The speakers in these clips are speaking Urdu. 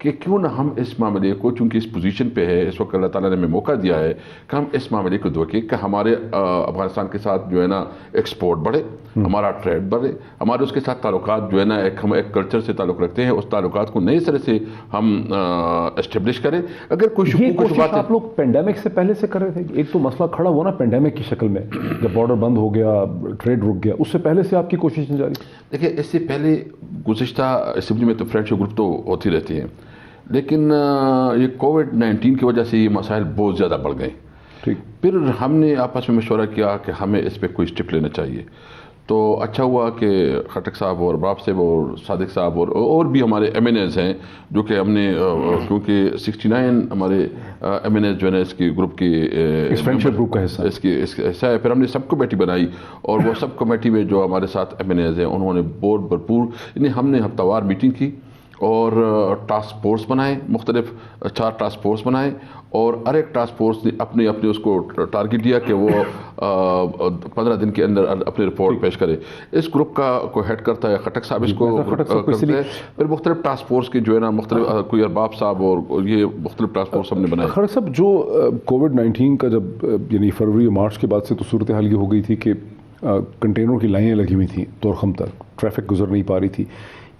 کہ کیوں نہ ہم اس معاملے کو، چونکہ اس پوزیشن پہ ہے اس وقت، اللہ تعالیٰ نے ہمیں موقع دیا ہے کہ ہم اس معاملے کو دیکھیں کہ ہمارے افغانستان کے ساتھ جو ہے نا ایکسپورٹ بڑھے، ہمارا ٹریڈ بڑھے، ہمارے اس کے ساتھ تعلقات جو ہے نا ہم ایک کلچر سے تعلق رکھتے ہیں، اس تعلقات کو نئے سرے سے ہم اسٹیبلش کریں. اگر کوئی یہ شکوک کوشش آپ لوگ پینڈیمک سے پہلے سے کر رہے تھے؟ ایک تو مسئلہ کھڑا ہوا نا پینڈیمک کی شکل میں، جب بارڈر بند ہو گیا، ٹریڈ رک گیا، اس سے پہلے سے آپ کی کوششیں جاری؟ دیکھیں اس سے پہلے گزشتہ اسمبلی میں تو فرینڈشپ گروپ تو ہوتی رہتی ہیں، لیکن یہ کووڈ-19 کی وجہ سے یہ مسائل بہت زیادہ بڑھ گئے. ٹھیک. پھر ہم نے آپس میں مشورہ کیا کہ ہمیں اس پہ کوئی اسٹیپ لینا چاہیے. تو اچھا ہوا کہ خٹک صاحب اور باب صاحب اور صادق صاحب اور بھی ہمارے ایم این ایز ہیں جو کہ ہم نے، کیونکہ 69 ہمارے ایم این ایز جو ہے نا اس کی گروپ کی فرینڈشپ گروپ کا حصہ، اس کی حصہ ہے. پھر ہم نے سب کمیٹی بنائی اور وہ سب کمیٹی میں جو ہمارے ساتھ ایم این ایز ہیں انہوں نے بہت بھرپور، یعنی ہم نے ہفتہ وار میٹنگ کی اور ٹاسک فورس بنائے، مختلف 4 ٹاسک فورس بنائے، اور ہر ایک ٹاسک فورس نے اپنے اس کو ٹارگٹ دیا کہ وہ 15 دن کے اندر اپنی رپورٹ پیش کرے. اس گروپ کا کوئی ہیڈ کرتا ہے خٹک صاحب، اس کو کرتے ہیں. پھر مختلف ٹاسک فورس کے جو ہے نا مختلف، کوئی ارباب صاحب اور یہ مختلف ٹاسک فورس ہم نے بنائے. خٹک صاحب، جو کووڈ-19 کا جب یعنی فروری مارچ کے بعد سے تو صورتحال یہ ہو گئی تھی کہ کنٹینروں کی لائنیں لگی ہوئی تھیں تورخم تک، ٹریفک گزر نہیں پا رہی تھی.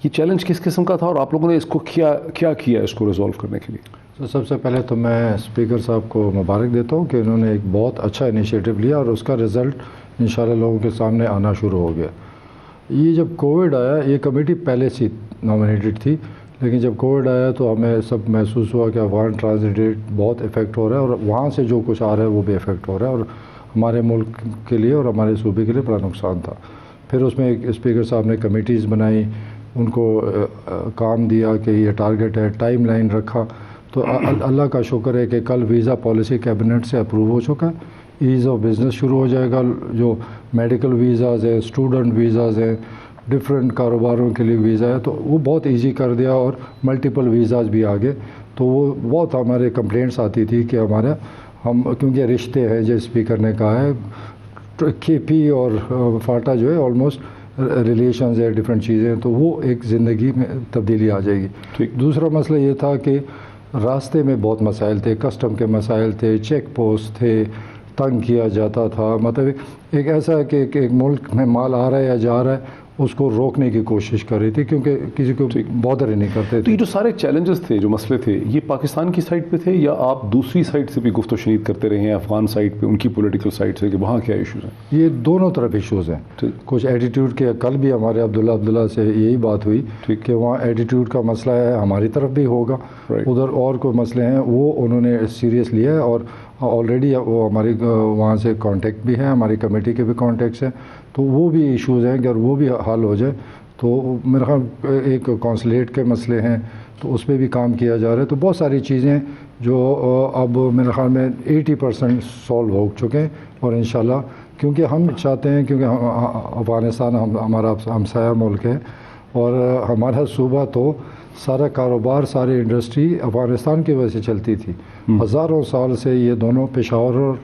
یہ چیلنج کس قسم کا تھا اور آپ لوگوں نے اس کو کیا کیا اس کو ریزالو کرنے کے لیے؟ تو سب سے پہلے تو میں اسپیکر صاحب کو مبارک دیتا ہوں کہ انہوں نے ایک بہت اچھا انیشیٹو لیا اور اس کا رزلٹ انشاءاللہ لوگوں کے سامنے آنا شروع ہو گیا. یہ جب کووڈ آیا، یہ کمیٹی پہلے سے نامینیٹڈ تھی، لیکن جب کووڈ آیا تو ہمیں سب محسوس ہوا کہ افغان ٹرانزٹ ریٹ بہت افیکٹ ہو رہا ہے اور وہاں سے جو کچھ آ رہا ہے وہ بھی افیکٹ ہو رہا ہے، اور ہمارے ملک کے لیے اور ہمارے صوبے کے لیے بڑا نقصان تھا. پھر اس میں ایک اسپیکر صاحب نے کمیٹیز بنائی، ان کو کام دیا کہ یہ ٹارگٹ ہے، ٹائم لائن رکھا. تو اللہ کا شکر ہے کہ کل ویزا پالیسی کیبنٹ سے اپروو ہو چکا ہے، ایز آف بزنس شروع ہو جائے گا. جو میڈیکل ویزاز ہیں، اسٹوڈنٹ ویزاز ہیں، ڈفرینٹ کاروباروں کے لیے ویزا ہے، تو وہ بہت ایزی کر دیا، اور ملٹیپل ویزاز بھی آگے. تو وہ بہت ہمارے کمپلینٹس آتی تھی کہ ہم کیونکہ رشتے ہیں، جو اسپیکر نے کہا ہے، کے پی اور فاٹا جو ہے آلموسٹ ریلیشنز ہے، ڈفرینٹ چیزیں، تو وہ ایک زندگی میں تبدیلی آ جائے گی. دوسرا مسئلہ یہ تھا کہ راستے میں بہت مسائل تھے، کسٹم کے مسائل تھے، چیک پوسٹ تھے، تنگ کیا جاتا تھا. مطلب ایک ایسا ہے کہ ایک ملک میں مال آ رہا ہے یا جا رہا ہے، اس کو روکنے کی کوشش کر رہی تھی، کیونکہ کسی کو بادر ہی نہیں کرتے تو تھے. یہ جو سارے چیلنجز تھے، جو مسئلے تھے، یہ پاکستان کی سائڈ پہ تھے یا آپ دوسری سائڈ سے بھی گفت و شنید کرتے رہے ہیں، افغان سائڈ پہ، ان کی پولیٹیکل سائڈ سے، کہ وہاں کیا ایشوز ہیں؟ یہ دونوں طرف ایشوز ہیں. کچھ ایٹیٹیوڈ کے، کل بھی ہمارے عبداللہ سے یہی بات ہوئی کہ وہاں ایٹیٹیوڈ کا مسئلہ ہے، ہماری طرف بھی ہوگا. ادھر اور کوئی مسئلے ہیں وہ انہوں نے سیریس لیا ہے، اور آلریڈی وہ ہماری وہاں سے کانٹیکٹ بھی ہے، ہماری کمیٹی کے بھی کانٹیکٹس ہیں. تو وہ بھی ایشوز ہیں کہ اگر وہ بھی حل ہو جائے تو میرا خیال ایک کونسلیٹ کے مسئلے ہیں تو اس پہ بھی کام کیا جا رہا ہے. تو بہت ساری چیزیں جو اب میرے خیال میں 80% سالو ہو چکے ہیں، اور انشاءاللہ کیونکہ ہم چاہتے ہیں، کیونکہ افغانستان ہمارا ہمسایہ ملک ہے، اور ہمارا صوبہ تو سارا کاروبار، ساری انڈسٹری افغانستان کی وجہ سے چلتی تھی. ہزاروں سال سے یہ دونوں پشاور اور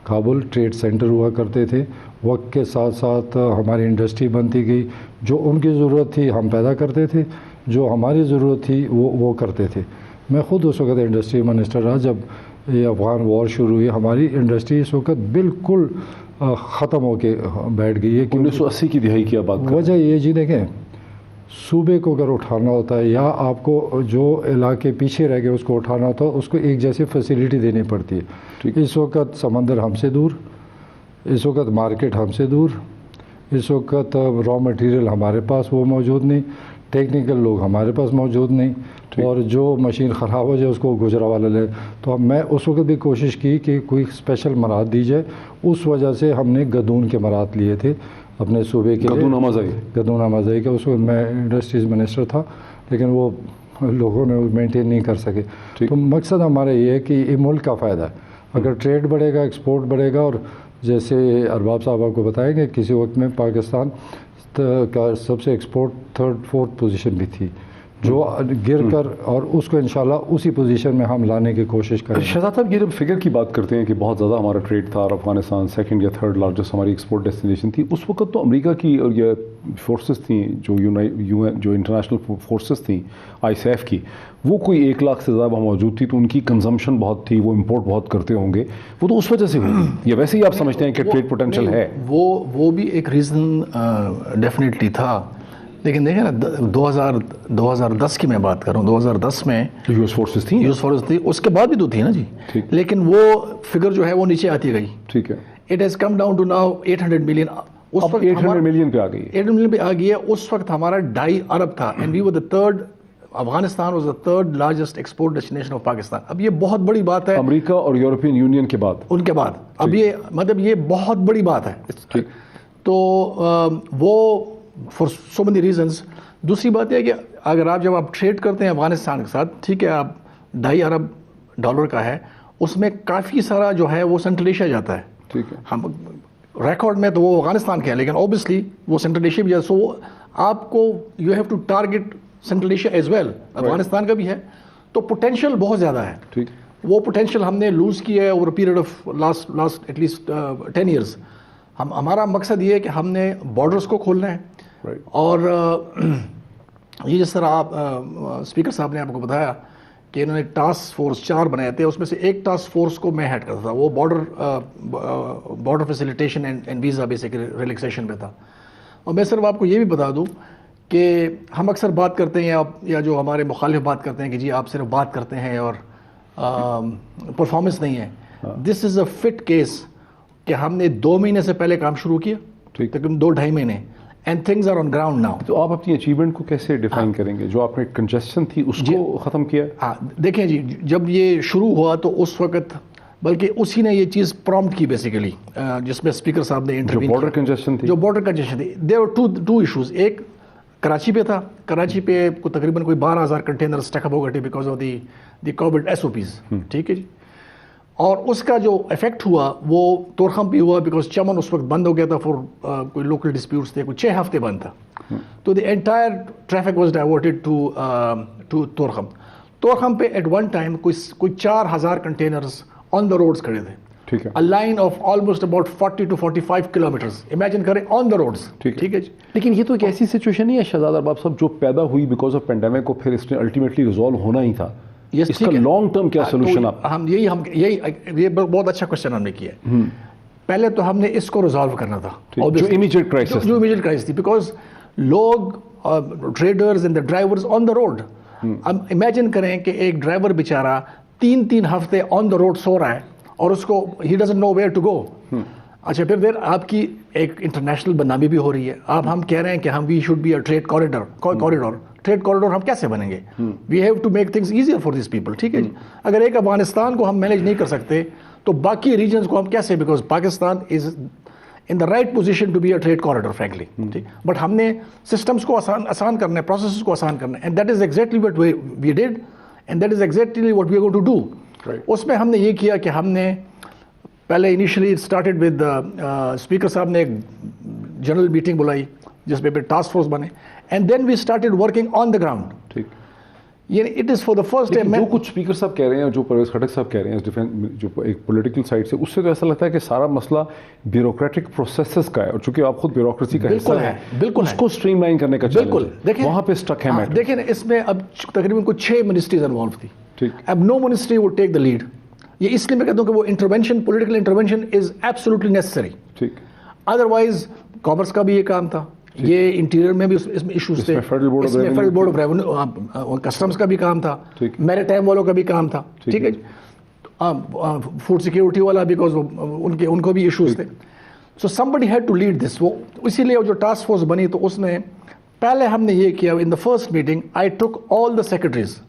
کابل ٹریڈ سینٹر ہوا کرتے تھے. وقت کے ساتھ ساتھ ہماری انڈسٹری بنتی گئی، جو ان کی ضرورت تھی ہم پیدا کرتے تھے، جو ہماری ضرورت تھی وہ کرتے تھے. میں خود اس وقت انڈسٹری منسٹر رہا جب یہ افغان وار شروع ہوئی. ہماری انڈسٹری اس وقت بالکل ختم ہو کے بیٹھ گئی ہے. 1980 کی دہائی کی بات. وجہ یہ جی دیکھیں، صوبے کو اگر اٹھانا ہوتا ہے یا آپ کو جو علاقے پیچھے رہ گئے اس کو اٹھانا ہوتا ہے، اس کو ایک جیسی فیسیلیٹی دینی پڑتی ہے. اس وقت سمندر ہم سے دور، اس وقت مارکیٹ ہم سے دور، اس وقت را مٹیریل ہمارے پاس وہ موجود نہیں، ٹیکنیکل لوگ ہمارے پاس موجود نہیں، اور جو مشین خراب ہو جائے اس کو گجرا والا لے. تو میں اس وقت بھی کوشش کی کہ کوئی اسپیشل مراحت دی جائے. اس وجہ سے ہم نے گدون کے مراحت لیے تھے اپنے صوبے کے. گدون امازائی کے اس وقت میں انڈسٹریز منسٹر تھا، لیکن وہ لوگوں نے مینٹین نہیں کر سکے. تو مقصد ہمارا یہ ہے کہ یہ ملک کا فائدہ ہے. اگر ٹریڈ بڑھے گا، ایکسپورٹ بڑھے گا، اور جیسے ارباب صاحب آپ کو بتائیں گے کسی وقت میں پاکستان کا سب سے ایکسپورٹ 3rd 4th پوزیشن بھی تھی جو گر کر اور اس کو انشاءاللہ اسی پوزیشن میں ہم لانے کی کوشش کریں گے. شہزاد صاحب یہ جب فگر کی بات کرتے ہیں کہ بہت زیادہ ہمارا ٹریڈ تھا اور افغانستان سیکنڈ یا تھرڈ لارجسٹ ہماری ایکسپورٹ ڈیسٹینیشن تھی, اس وقت تو امریکہ کی اور یہ فورسز تھیں جو انٹرنیشنل فورسز تھیں ISAF کی, وہ کوئی 1 لاکھ سے زیادہ موجود تھی, تو ان کی کنزمپشن بہت تھی, وہ امپورٹ بہت کرتے ہوں گے, وہ تو اس وجہ سے ہوئی, یا ویسے ہی آپ سمجھتے ہیں کہ ٹریڈ پوٹینشیل ہے؟ وہ بھی ایک ریزن ڈیفینیٹلی تھا, لیکن دیکھیں نا 2010 کی میں بات کروں, 2010 میں یو ایس فورسز تھیں, تھی, اس کے بعد بھی تو تھی نا جی, لیکن وہ فگر جو ہے وہ نیچے آتی گئی. ٹھیک ہے, it has come down to now 800 million. اس وقت 800 ملین پہ آ گئی, 800 ملین پہ آ گئی ہے. اس وقت ہمارا 2.5 ارب تھا, and we were the third, Afghanistan was the third largest export destination of Pakistan. اب یہ بہت بڑی بات ہے امریکہ اور یورپین یونین کے بعد, ان کے بعد. اب یہ مطلب یہ بہت بڑی بات ہے. تو وہ فار سو مینی ریزنس. دوسری بات یہ ہے کہ اگر جب آپ ٹریڈ کرتے ہیں افغانستان کے ساتھ, ٹھیک ہے, آپ 2.5 ارب ڈالر کا ہے, اس میں کافی سارا جو ہے وہ سینٹرل ایشیا جاتا ہے. ٹھیک ہے, ہم ریکارڈ میں تو وہ افغانستان کے ہیں, لیکن اوبیسلی وہ سینٹرل ایشیا بھی ہے. سو آپ کو you have to target central Asia as well. Afghanistan کا بھی ہے, تو پوٹینشیل بہت زیادہ ہے. ٹھیک, وہ پوٹینشیل ہم نے لوز کیا ہے over period of last at least 10 years. ہمارا مقصد یہ ہے کہ ہم نے بارڈرس کو کھولنا ہے, اور یہ جس طرح آپ اسپیکر صاحب نے آپ کو بتایا کہ انہوں نے ٹاسک فورس 4 بنائے تھے, اس میں سے ایک ٹاسک فورس کو میں ہیڈ کرتا تھا, وہ border facilitation and visa basic relaxation پہ تھا. اور میں صرف آپ کو یہ بھی بتا دوں کہ ہم اکثر بات کرتے ہیں یا جو ہمارے مخالف بات کرتے ہیں کہ جی آپ صرف بات کرتے ہیں اور پرفارمنس نہیں ہے. دس از اے فٹ کیس کہ ہم نے 2 مہینے سے پہلے کام شروع کیا, تقریباً 2-2.5 مہینے, and things are on ground now. تو آپ اپنی اچیومنٹ کو کیسے ڈیفائن کریں گے؟ جو آپ نے کنجسشن تھی اس کو ختم کیا؟ دیکھیں جی, جب یہ شروع ہوا تو اس وقت بلکہ اسی نے یہ چیز پرومپٹ کی بیسیکلی, جس میں اسپیکر صاحب نے انٹرویو, جو بارڈر کنجسشن تھی, دیر ور ٹو ایشوز. ایک کراچی پہ تھا, کراچی پہ تقریباً کوئی 12,000 کنٹینر اسٹیک اپ ہو گئے because of the Covid SOPs. ٹھیک ہے جی, اور اس کا جو افیکٹ ہوا وہ تورخم پہ ہوا بیکاز چمن اس وقت بند ہو گیا تھا فور کوئی لوکل ڈسپیوٹس تھے, کوئی 6 ہفتے بند تھا. تو the entire traffic was diverted to Torkham. Torkham پہ ایٹ ون ٹائم کوئی 4,000 کنٹینرز آن دا روڈز کھڑے تھے. ٹھیک ہے, a line of almost about 40 to 45 kilometers. Imagine کریں آن دا روڈز. ٹھیک ہے جی, لیکن یہ تو ایک ایسی سچویشن نہیں ہے شہزاد ارباب صاحب جو پیدا ہوئی بیکاز آف پینڈیمک, کو پھر اس نے الٹیمیٹلی ریزالو ہونا ہی تھا. اس کا لانگ ٹرم کیا سولوشن؟ یہ بہت اچھا کوشچن ہم نے کیا ہے. پہلے تو ہم نے اس کو ریزالو کرنا تھا, جو امیجیٹ کرائسس تھی, بیکاز لوگ traders and the drivers on the road. اب امیجن کریں کہ ایک ڈرائیور بیچارہ 3 ہفتے آن دا روڈ سو رہا ہے اور اس کو ہی doesn't know where to go. اچھا, پھر دیر آپ کی ایک انٹرنیشنل بدنامی بھی ہو رہی ہے. ہم کہہ رہے ہیں کہ ہم we should be a trade corridor. Trade corridor ہم کیسے بنیں گے؟ We have to make things easier for these people. ٹھیک ہے جی, اگر ایک افغانستان کو ہم مینیج نہیں کر سکتے تو باقی ریجنس کو ہم کیسے؟ Because Pakistan is in the right position to be a trade corridor frankly. ٹھیک, بٹ ہم نے سسٹمس کو آسان کرنا ہے, پروسیسز کو آسان کرنا ہے, and that is exactly what we did, and that is exactly what we are going to do. اس میں ہم نے یہ کیا کہ ہم نے پہلے انیشلی اسٹارٹیڈ ود اسپیکر صاحب نے ایک جنرل میٹنگ بلائی جس پہ ٹاسک فورس بنے, and then we started working on the ground. ٹھیک, یعنی it is for the first time. جو کچھ اسپیکر صاحب کہہ رہے ہیں, جو پرویز خٹک صاحب کہہ رہے ہیں, جو ایک پولیٹیکل سائڈ سے, اس سے تو ایسا لگتا ہے کہ سارا مسئلہ بیوروکریٹک پروسیسز کا ہے, اور چونکہ آپ خود بیوروکریسی کا حصہ ہے, بالکل اس کو اسٹریم لائن کرنے کا بالکل. دیکھیں وہاں پہ اسٹک ہے. دیکھیں اس میں اب تقریباً کوئی 6 منسٹریز انوالو تھی. ٹھیک, اب now ministry would take the lead. یہ اس لیے میں کہتا ہوں کہ وہ intervention, political intervention is absolutely necessary. ٹھیک, ادروائز کامرس کا بھی یہ کام تھا, یہ انٹیریئر میں بھی اس میں ایشوز تھے, federal board of revenue customs کا بھی کام تھا, میری ٹائم والوں کا بھی کام تھا. ٹھیک ہے, فوڈ سیکورٹی والا بیکاز ان کو بھی ایشوز تھے. سو somebody had to lead this. وہ اسی لیے جو ٹاسک فورس بنی تو اس میں پہلے ہم نے یہ کیا, in the first meeting I took all the secretaries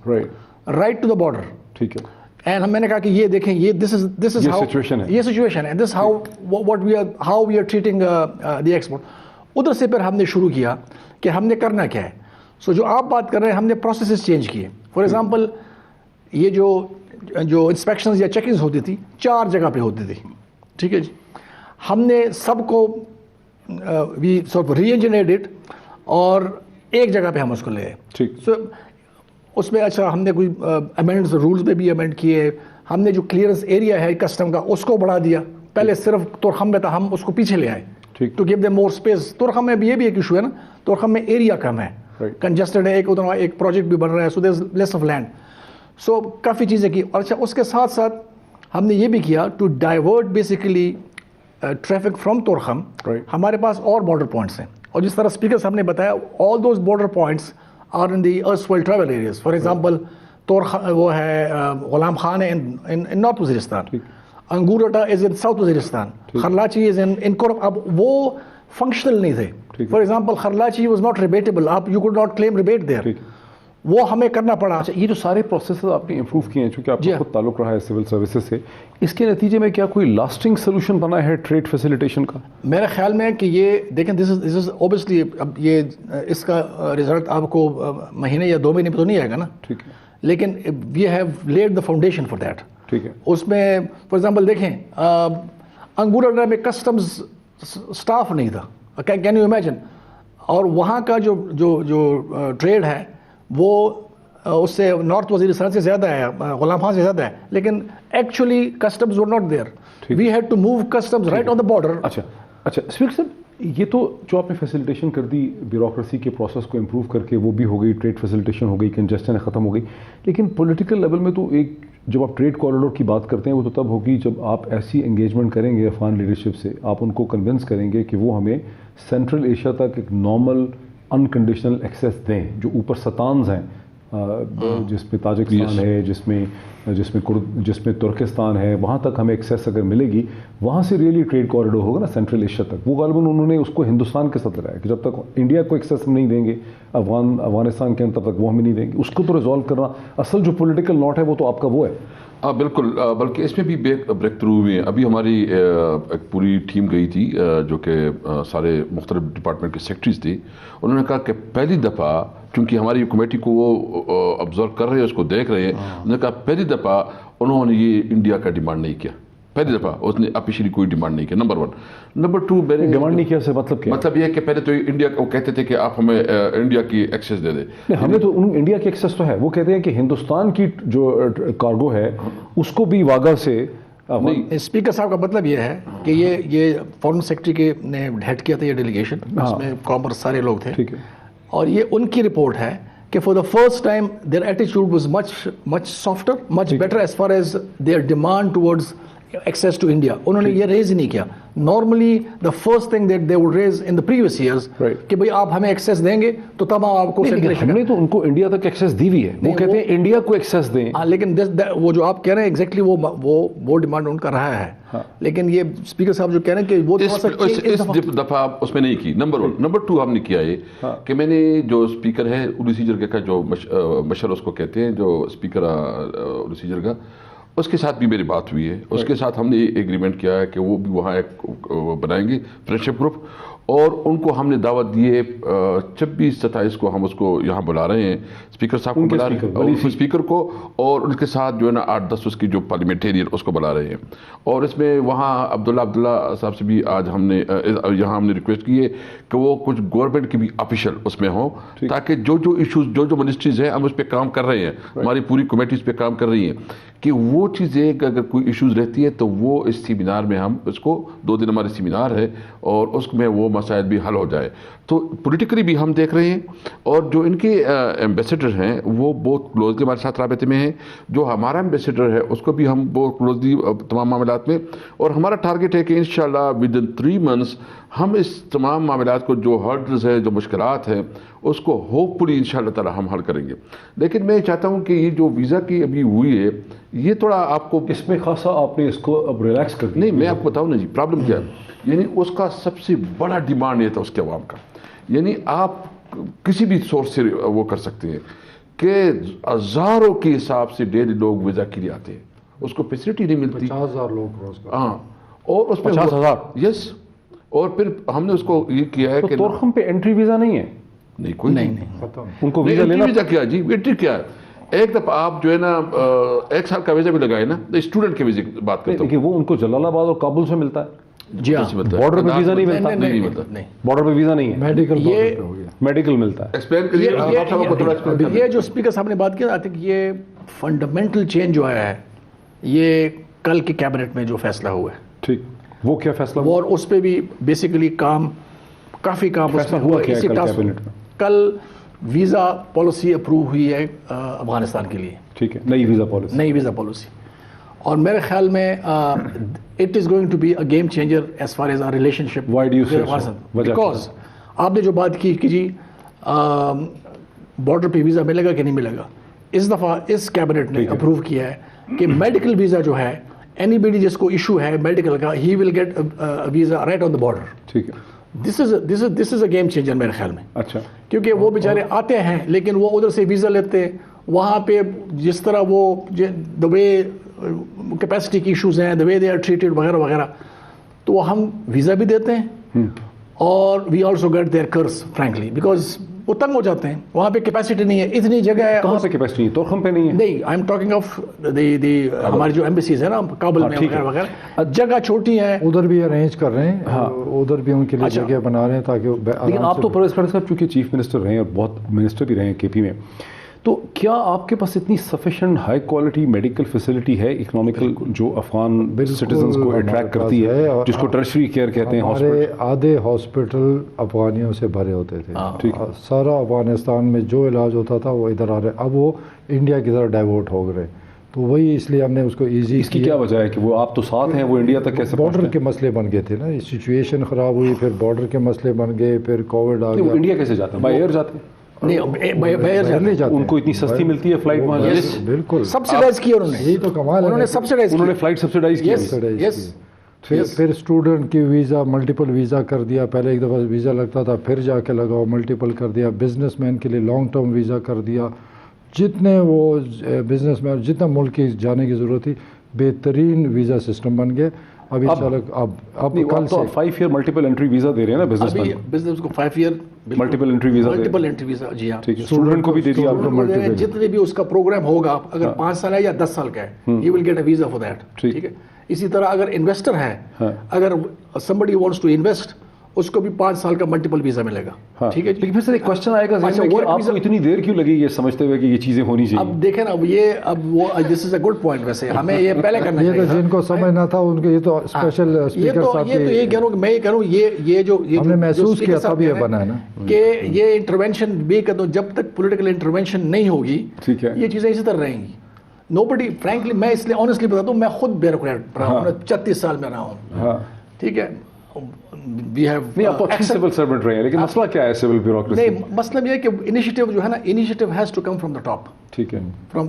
right to the border. ٹھیک ہے, اینڈ میں نے کہا کہ یہ دیکھیں, یہ دس از ہاؤ یہ سچویشن ہے, this how what we are how we are treating the export. ادھر سے پھر ہم نے شروع کیا کہ ہم نے کرنا کیا ہے. سو جو آپ بات کر رہے ہیں, ہم نے پروسیسز چینج کیے. فار ایگزامپل یہ جو انسپیکشنز یا چیکنگز ہوتی تھی 4 جگہ پہ ہوتی تھی. ٹھیک ہے جی, ہم نے سب کو we sort reengineered it اور ایک جگہ پہ ہم اس کو لے آئے. ٹھیک, سو اس میں اچھا ہم نے کوئی امینڈز رولز میں بھی امینڈ کیے, ہم نے جو کلیئرنس ایریا ہے کسٹم کا اس کو بڑھا دیا, پہلے صرف تورخم میں تھا, ہم اس کو پیچھے لے آئے to give them more space. Torkham میں بھی یہ بھی ایک ایشو ہے نا, تورخم میں ایریا کم ہے, کنجسٹڈ ہے, ایک پروجیکٹ بھی بن رہا ہے, سو دیر از لیس آف لینڈ. سو کافی چیزیں کی. اور اچھا اس کے ساتھ ساتھ ہم نے یہ بھی کیا to divert basically traffic from Torkham. ہمارے پاس اور بارڈر پوائنٹس ہیں, اور جس طرح اسپیکر صاحب نے بتایا all those border points are in the erstwhile tribal areas. For example وہ ہے غلام خان ہے in North Waziristan, Angoor Adda is in South Waziristan, Kharlachi is in Kurram. اب وہ فنکشنل نہیں تھے. For example Kharlachi was not rebatable, آپ you could not claim rebate there, وہ ہمیں کرنا پڑا. اچھا, یہ جو سارے پروسیسز آپ نے امپروو کیے ہیں, چونکہ آپ کا خود تعلق رہا ہے سول سروسز سے, اس کے نتیجے میں کیا کوئی لاسٹنگ سولوشن بنا ہے ٹریڈ فیسیلیٹیشن کا؟ میرے خیال میں کہ یہ دیکھیں, دس از اوبیسلی, اب یہ اس کا رزلٹ آپ کو مہینے یا 2 مہینے پہ تو نہیں آئے گا نا, ٹھیک ہے, لیکن we have laid the foundation for that. ٹھیک ہے. اس میں فار ایگزامپل دیکھیں انگورٹا میں کسٹمز اسٹاف نہیں تھا, کین یو امیجن, اور وہاں کا جو ٹریڈ ہے وہ اس سے نارتھ وزیرستان سے زیادہ ہے, غلام خان سے زیادہ ہے, لیکن actually customs were not there. We had to move customs right on the border. اچھا, اسپیکر صاحب, یہ تو جو آپ نے فیسیلیٹیشن کر دی, بیوروکریسی کے پروسیس کو امپروو کر کے, وہ بھی ہو گئی, ٹریڈ فیسیلیٹیشن ہو گئی, کنجسشن ختم ہو گئی, لیکن پولیٹیکل لیول میں تو ایک, جب آپ ٹریڈ کوریڈور کی بات کرتے ہیں وہ تو تب ہوگی جب آپ ایسی انگیجمنٹ کریں گے افغان لیڈرشپ سے, آپ ان کو کنونس کریں گے کہ وہ ہمیں سینٹرل ایشیا تک ایک نارمل انکنڈیشنل ایکسیس دیں, جو اوپر ستانز ہیں, جس میں تاجکستان ہے, جس میں ترکستان ہے, وہاں تک ہمیں ایکسیس اگر ملے گی, وہاں سے ریئلی ٹریڈ کوریڈور ہوگا نا سینٹرل ایشیا تک. وہ غالباً انہوں نے اس کو ہندوستان کے ساتھ لگایا کہ جب تک انڈیا کو ایکسیس ہم نہیں دیں گے افغانستان کے اندر, تب تک وہ ہمیں نہیں دیں گے. اس کو تو ریزالو کرنا, اصل جو پولیٹیکل ناٹ ہے وہ تو آپ کا وہ ہے. بالکل, بلکہ اس میں بھی بریک تھرو ہوئے ہیں. ابھی ہماری ایک پوری ٹیم گئی تھی جو کہ سارے مختلف ڈپارٹمنٹ کے سیکرٹریز تھے. انہوں نے کہا کہ پہلی دفعہ, کیونکہ ہماری کمیٹی کو وہ آبزرو کر رہے ہیں, اس کو دیکھ رہے ہیں, انہوں نے کہا پہلی دفعہ انہوں نے یہ انڈیا کا ڈیمانڈ نہیں کیا, پہلی دفعہ اس نے آفیشلی کوئی ڈیمانڈ نہیں کیا. نمبر 1. نمبر 2, ڈیمانڈ نہیں کیا سے مطلب کیا؟ مطلب یہ ہے کہ پہلے تو انڈیا کو کہتے تھے کہ آپ ہمیں انڈیا کی ایکسیس دے دیں. ہمیں تو انڈیا کی ایکسیس تو ہے, وہ کہتے ہیں کہ ہندوستان کی جو کارگو ہے اس کو بھی واگا سے. اسپیکر صاحب کا مطلب یہ ہے کہ یہ فارن سیکرٹری کے نے ہیڈ کیا تھا یہ ڈیلیگیشن, اس میں کامرس سارے لوگ تھے, ٹھیک ہے, اور یہ ان کی رپورٹ ہے کہ for the first time their attitude was much softer, much better as far as their demand towards access to India. انہوں نے یہ ریز ہی نہیں کیا. Normally the first thing that they would raise in the previous years کہ بھئی آپ ہمیں ایکسیس دیں گے تو تب آپ کو, ہم نے تو ان کو انڈیا تک ایکسیس دی ہوئی ہے, وہ کہتے ہیں انڈیا کو ایکسیس دیں. لیکن وہ جو آپ کہہ رہے ہیں ایگزیکٹلی وہ ڈیمانڈ ان کا رہا ہے, لیکن یہ اسپیکر صاحب جو کہہ رہے ہیں کہ وہ اس دفعہ اس میں نہیں کی. نمبر 1. نمبر 2, ہم نے کیا یہ کہ میں نے جو اسپیکر ہے اڈیسی جرگہ کا, جو مشر اس کو کہتے ہیں, جو اسپیکر اڈیسی جرگہ, اس کے ساتھ بھی میری بات ہوئی ہے. اس کے ساتھ ہم نے ایگریمنٹ کیا ہے کہ وہ بھی وہاں ایک بنائیں گے فرینڈشپ گروپ, اور ان کو ہم نے دعوت دی ہے 26-27 کو ہم اس کو یہاں بلا رہے ہیں, اسپیکر صاحب کو بلا رہے ہیں, اسپیکر کو, اور ان کے ساتھ جو ہے نا 8-10 اس کی جو پارلیمنٹیرین اس کو بلا رہے ہیں. اور اس میں وہاں عبداللہ صاحب سے بھی آج ہم نے یہاں ہم نے ریکویسٹ کی ہے کہ وہ کچھ گورنمنٹ کی بھی آفیشل اس میں ہوں, تاکہ جو ایشوز جو منسٹریز ہیں ہم اس پہ کام کر رہے ہیں, ہماری پوری کمیٹیز پہ کام کر رہی ہیں, کہ وہ چیزیں اگر کوئی ایشوز رہتی ہے تو وہ اس سیمینار میں ہم اس کو 2 دن ہمارے سیمینار ہے, اور اس میں وہ مسائل بھی حل ہو جائے. تو پولیٹیکلی بھی ہم دیکھ رہے ہیں, اور جو ان کے ایمبیسیڈر ہیں وہ بہت کلوزلی ہمارے ساتھ رابطے میں ہیں. جو ہمارا ایمبیسیڈر ہے اس کو بھی ہم بہت کلوزلی تمام معاملات میں, اور ہمارا ٹارگیٹ ہے کہ انشاءاللہ ودن 3 months ہم اس تمام معاملات کو, جو ہرڈلز ہیں, جو مشکلات ہیں, اس کو ہوپ فلی انشاءاللہ تعالی ہم حل کریں گے. لیکن میں چاہتا ہوں کہ یہ جو ویزا کی ابھی ہوئی ہے, یہ تھوڑا آپ کو اس میں خاصا آپ نے اس کو اب ریلیکس کر دیا. نہیں, میں آپ کو بتاؤں نا جی پرابلم کیا ہے. یعنی اس کا سب سے بڑا ڈیمانڈ یہ تھا اس کے عوام کا, یعنی آپ کسی بھی سورس سے وہ کر سکتے ہیں کہ ہزاروں کے حساب سے ڈیلی لوگ ویزا کے لیے آتے ہیں, اس کو فیسلٹی نہیں ملتی. 50,000 لوگ روزگار. ہاں, اور اس میں 50,000. یس, اور پھر ہم نے اس کو یہ کیا ہے کہ تورخم پہ انٹری ویزا نہیں ہے. نہیں, کوئی نہیں, ان کو ویزا لینا. ویزا کیا جی, انٹری کیا ہے. ایک دفعہ آپ جو ہے نا 1 سال کا ویزا بھی لگائے نا, اسٹوڈنٹ کے ویزے کی بات کرتے ہیں, لیکن وہ ان کو جلال آباد اور کابل سے ملتا ہے. جی ہاں بارڈر پہ ویزا نہیں ملتا؟ نہیں ملتا. بارڈر پہ ویزا نہیں ہے, میڈیکل یہ ہو گیا. میڈیکل ملتا ہے. ایکسپلین کریے. یہ جو اسپیکر صاحب نے بات کی, آئی تھنک یہ فنڈامنٹل چینج جو آیا ہے یہ کل کی کیبنٹ میں جو فیصلہ ہوا ہے. ٹھیک, وہ کیا فیصلہ ہوا؟ اور اس پہ بھی بیسیکلی کافی کام فیصلہ ہوا کیا ہے کل کیبنٹ میں؟ کل ویزا پالیسی اپروو ہوئی ہے افغانستان کے لیے. ٹھیک ہے, نئی ویزا پالیسی. نئی ویزا پالیسی, اور میرے خیال میں it is going to be a game changer as far as our relationship. Why do you say so? Because آپ نے جو بات کی کہ جی بارڈر پہ ویزا ملے گا کہ نہیں ملے گا, اس دفعہ اس کیبنٹ نے اپروو کیا ہے کہ میڈیکل ویزا جو ہے اینی بڈی جس کو ایشو ہے میڈیکل کا, he will get visa right on the border. ٹھیک ہے, دس از اے گیم چینجر میرے خیال میں. اچھا, کیونکہ وہ بیچارے آتے ہیں لیکن وہ ادھر سے ویزا لیتے, وہاں پہ جس طرح وہ دا وے کیپیسٹی کی ایشوز ہیں, دا وے دے آر ٹریٹڈ وغیرہ وغیرہ, تو ہم ویزا بھی دیتے ہیں اور we also get their curse frankly, because وہ تنگ ہو جاتے ہیں, وہاں پہ کیپیسٹی نہیں ہے, اتنی جگہ ہے. کہاں پہ کیپیسٹی نہیں؟ تورخم پہ نہیں ہے. نہیں, I am talking of the ہماری جو ایمبیسیز ہیں نا کابل میں وغیرہ وغیرہ, جگہ چھوٹی ہیں. ادھر بھی ارینج کر رہے ہیں, ادھر بھی ان کے لیے جگہ بنا رہے ہیں تاکہ. لیکن آپ تو پرویز خٹک صاحب چونکہ چیف منسٹر رہے ہیں اور بہت منسٹر بھی رہے ہیں کے پی میں, تو کیا آپ کے پاس اتنی sufficient high quality medical facility ہے اکنامیکل جو افغان سٹیزنز کو اٹریکٹ کرتی ہے, جس کو ٹرشری کیئر کہتے ہیں؟ ہمارے آدھے ہاسپٹل افغانیوں سے بھرے ہوتے تھے, سارا افغانستان میں جو علاج ہوتا تھا وہ ادھر آ رہے, اب وہ انڈیا کی طرف ڈائیورٹ ہو گئے. تو وہی اس لیے ہم نے اس کو ایزی. اس کی کیا وجہ ہے کہ وہ آپ تو ساتھ ہیں, وہ انڈیا تک کیسے؟ بارڈر کے مسئلے بن گئے تھے نا, سچویشن خراب ہوئی, پھر بارڈر کے مسئلے بن گئے, پھر کووڈ آ گیا. انڈیا کیسے جاتے ہیں؟ بائی ایئر جاتے ہیں؟ نہیں جاتے, ان کو اتنی سستی ملتی ہے فلائٹ وہاں؟ بالکل سبسیڈائز کی انہوں نے, یہی تو کمال ہے, انہوں نے سبسیڈائز انہوں نے فلائٹ سبسیڈائز کی. پھر اسٹوڈنٹ کی ویزا ملٹیپل ویزا کر دیا, پہلے ایک دفعہ ویزا لگتا تھا پھر جا کے لگاؤ, ملٹیپل کر دیا. بزنس مین کے لیے لانگ ٹرم ویزا کر دیا, جتنے وہ بزنس مین جتنا ملک کی جانے کی ضرورت تھی بہترین ویزا سسٹم بن گئے. ابھی اب کل سے 5 ایئر ملٹیپل انٹری ویزا دے رہے ہیں نا بزنس مین, بزنس کو 5 year multiple entry visa. Multiple entry visa, جی ہاں, اسٹوڈنٹ کو بھی دے دیا آپ کو. جتنے بھی اس کا پروگرام ہوگا, اگر 5 سال ہے یا 10 سال کا ہے, he will get a visa for that. ٹھیک ہے, اسی طرح اگر انویسٹر ہے, اگر somebody wants to invest, اس کو بھی 5 سال کا ملٹیپل ویزا ملے گا. ٹھیک ہے, لیکن پھر سے ایک کوشچن آئے گا ذہن میں کہ آپ کو اتنی دیر کیوں لگی یہ سمجھتے ہوئے کہ یہ چیزیں ہونی چاہیے؟ اب دیکھیں نا, وہ دس از اے گڈ پوائنٹ. ویسے ہمیں یہ پہلے کرنا چاہیے. یہ تو جن کو سمجھنا تھا ان کے, یہ تو اسپیشل اسپیکر صاحب یہ تو یہ کہہ رہا ہوں کہ میں یہ کہہ رہا ہوں یہ جو ہم نے محسوس کیا تھا بھی یہ بنا ہے نا, کہ یہ انٹرونشن بھی کہتا ہوں, جب تک پولیٹیکل انٹرونشن نہیں ہوگی یہ چیزیں اسی طرح رہیں گی. نوبڈی فرینکلی, میں اس لیے آنیسٹلی بتاتا ہوں, میں خود بیوروکریٹ رہا ہوں, 36 سال میں رہا ہوں. ٹھیک ہے, نہیں آپ تو اچھی سول سرونٹ رہے ہیں, لیکن مسئلہ کیا ہے سول بیوروکریسی؟ نہیں, مسئلہ یہ ہے کہ انیشیٹو جو ہے نا, initiative has to come from the top. ٹھیک ہے,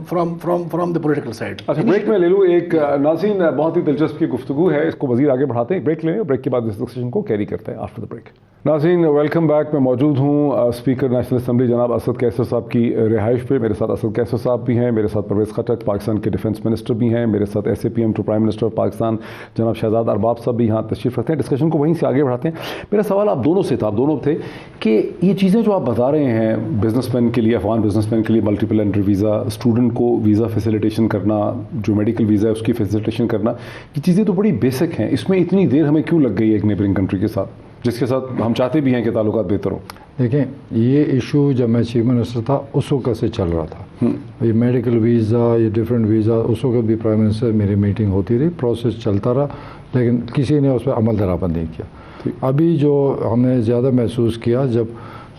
فرام دا پولیٹیکل سائڈ. اچھا, بریک میں لے لوں. ایک ناظرین بہت ہی دلچسپ کی گفتگو ہے, اس کو مزید آگے بڑھاتے ہیں. بریک لیں, بریک کے بعد اس ڈسکشن کو کیری کرتے ہیں آفٹر دا بریک. ناظرین ویلکم بیک. میں موجود ہوں اسپیکر نیشنل اسمبلی جناب اسد کیسر صاحب کی رہائش پہ. میرے ساتھ اسد کیسر صاحب بھی ہیں, میرے ساتھ پرویز خٹک پاکستان کے ڈیفنس منسٹر بھی ہیں, میرے ساتھ S A P M to prime minister of Pakistan جناب شہزاد ارباب صاحب بھی یہاں تشریف رکھتے ہیں. ڈسکشن کو وہیں سے آگے بڑھاتے ہیں. میرا سوال آپ دونوں سے تھا, آپ دونوں تھے کہ یہ چیزیں جو آپ بتا رہے ہیں بزنس مین کے لیے, افغان بزنس مین کے لیے ملٹیپل انٹری ویزا, اسٹوڈنٹ کو ویزا فیسیلیٹیشن کرنا, جو میڈیکل ویزا ہے اس کی فیسیلیٹیشن کرنا, یہ چیزیں تو بڑی بیسک ہیں. اس میں اتنی دیر ہمیں کیوں لگ گئی ایک نیبرنگ کنٹری کے ساتھ, جس کے ساتھ ہم چاہتے بھی ہیں کہ تعلقات بہتر ہوں؟ دیکھیں, یہ ایشو جب میں چیف منسٹر تھا اس وقت سے چل رہا تھا. یہ میڈیکل ویزا, یہ ڈفرینٹ ویزا, اس وقت بھی پرائم منسٹر میری میٹنگ ہوتی رہی, پروسیس چلتا رہا, لیکن کسی نے اس پہ عمل درآمد نہیں کیا. ابھی جو ہم نے زیادہ محسوس کیا, جب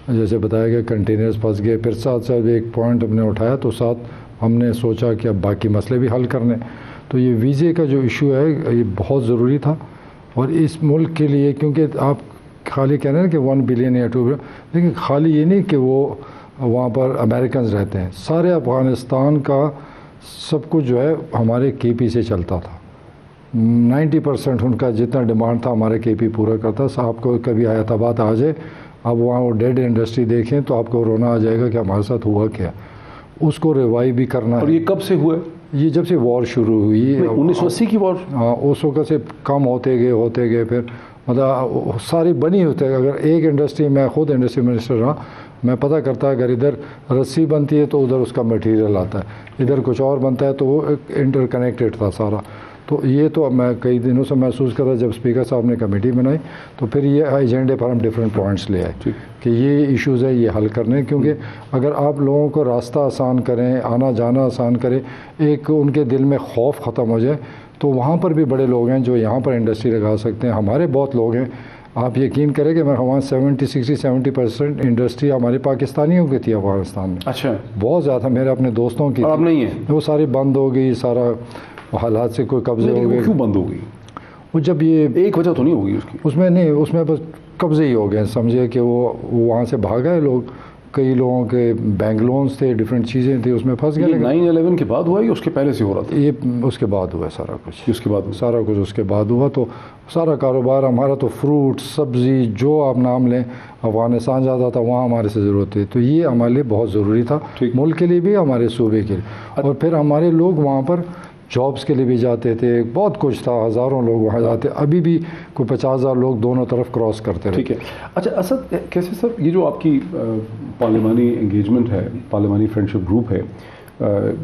جیسے بتایا گیا کنٹینرز پھنس گئے, پھر ساتھ ساتھ ایک پوائنٹ ہم نے اٹھایا, تو ساتھ ہم نے سوچا کہ اب باقی مسئلے بھی حل کرنے. تو یہ ویزے کا جو ایشو ہے یہ بہت ضروری تھا, اور اس ملک کے لیے, کیونکہ آپ خالی کہہ رہے ہیں کہ 1 بلین یا 2 بلین, لیکن خالی یہ نہیں کہ وہ وہاں پر امریکنز رہتے ہیں, سارے افغانستان کا سب کچھ جو ہے ہمارے کے پی سے چلتا تھا. 90% ان کا جتنا ڈیمانڈ تھا ہمارے کے پی پورا کرتا. آپ کو کبھی حیات آباد آ جائے, اب وہاں وہ ڈیڈ انڈسٹری دیکھیں تو آپ کو رونا آ جائے گا کہ ہمارے ساتھ ہوا کیا. اس کو ریوائیو بھی کرنا ہے. اور یہ کب سے ہوا ہے؟ یہ جب سے وار شروع ہوئی 1980 کی وار. ہاں, اس وقت سے کم ہوتے گئے پھر مطلب ساری بنی ہوتے. اگر ایک انڈسٹری, میں خود انڈسٹری منسٹر رہا, میں پتہ کرتا اگر ادھر رسی بنتی ہے تو ادھر اس کا مٹیریل آتا ہے, ادھر کچھ اور بنتا ہے, تو وہ انٹر کنیکٹڈ تھا سارا. تو یہ تو میں کئی دنوں سے محسوس کر رہا جب اسپیکر صاحب نے کمیٹی بنائی تو پھر یہ ایجنڈے پر ہم ڈفرینٹ پوائنٹس لے آئے کہ یہ ایشوز ہے یہ حل کرنے، کیونکہ اگر آپ لوگوں کو راستہ آسان کریں، آنا جانا آسان کریں، ایک ان کے دل میں خوف ختم ہو جائے، تو وہاں پر بھی بڑے لوگ ہیں جو یہاں پر انڈسٹری لگا سکتے ہیں. ہمارے بہت لوگ ہیں، آپ یقین کریں کہ میں وہاں 70% انڈسٹری ہماری پاکستانیوں کی تھی افغانستان میں. اچھا، بہت زیادہ میرے اپنے دوستوں کی. اب نہیں ہے وہ ساری بند ہو گئی، سارا حالات سے کوئی قبضے ہو گئے. کیوں بند ہو گئی؟ وہ جب یہ ایک وجہ تو نہیں ہوگی اس کی. اس میں نہیں، اس میں بس قبضے ہی ہو گئے. سمجھے کہ وہ وہاں سے بھاگ گئے لوگ، کئی لوگوں کے بینک لونز تھے، ڈفرینٹ چیزیں تھیں، اس میں پھنس گئے. 9/11 کے بعد ہوا یا اس کے پہلے سے ہو رہا تھا؟ یہ اس کے بعد ہوا سارا کچھ. اس کے بعد سارا کچھ اس کے بعد ہوا. تو سارا کاروبار ہمارا تو فروٹ سبزی جو آپ نام لیں افغانستان جاتا تھا، وہاں ہمارے سے ضرورت تھی. تو یہ ہمارے لیے بہت ضروری تھا، ملک کے لیے بھی، ہمارے صوبے کے لیے. اور پھر ہمارے لوگ وہاں پر جابس کے لیے بھی جاتے تھے، بہت کچھ تھا، ہزاروں لوگ وہاں جاتے. ابھی بھی کوئی 50,000 لوگ دونوں طرف کراس کرتے رہے. ٹھیک ہے. اچھا اسد، کیسے سر یہ جو آپ کی پارلیمانی انگیجمنٹ ہے، پارلیمانی فرینڈشپ گروپ ہے،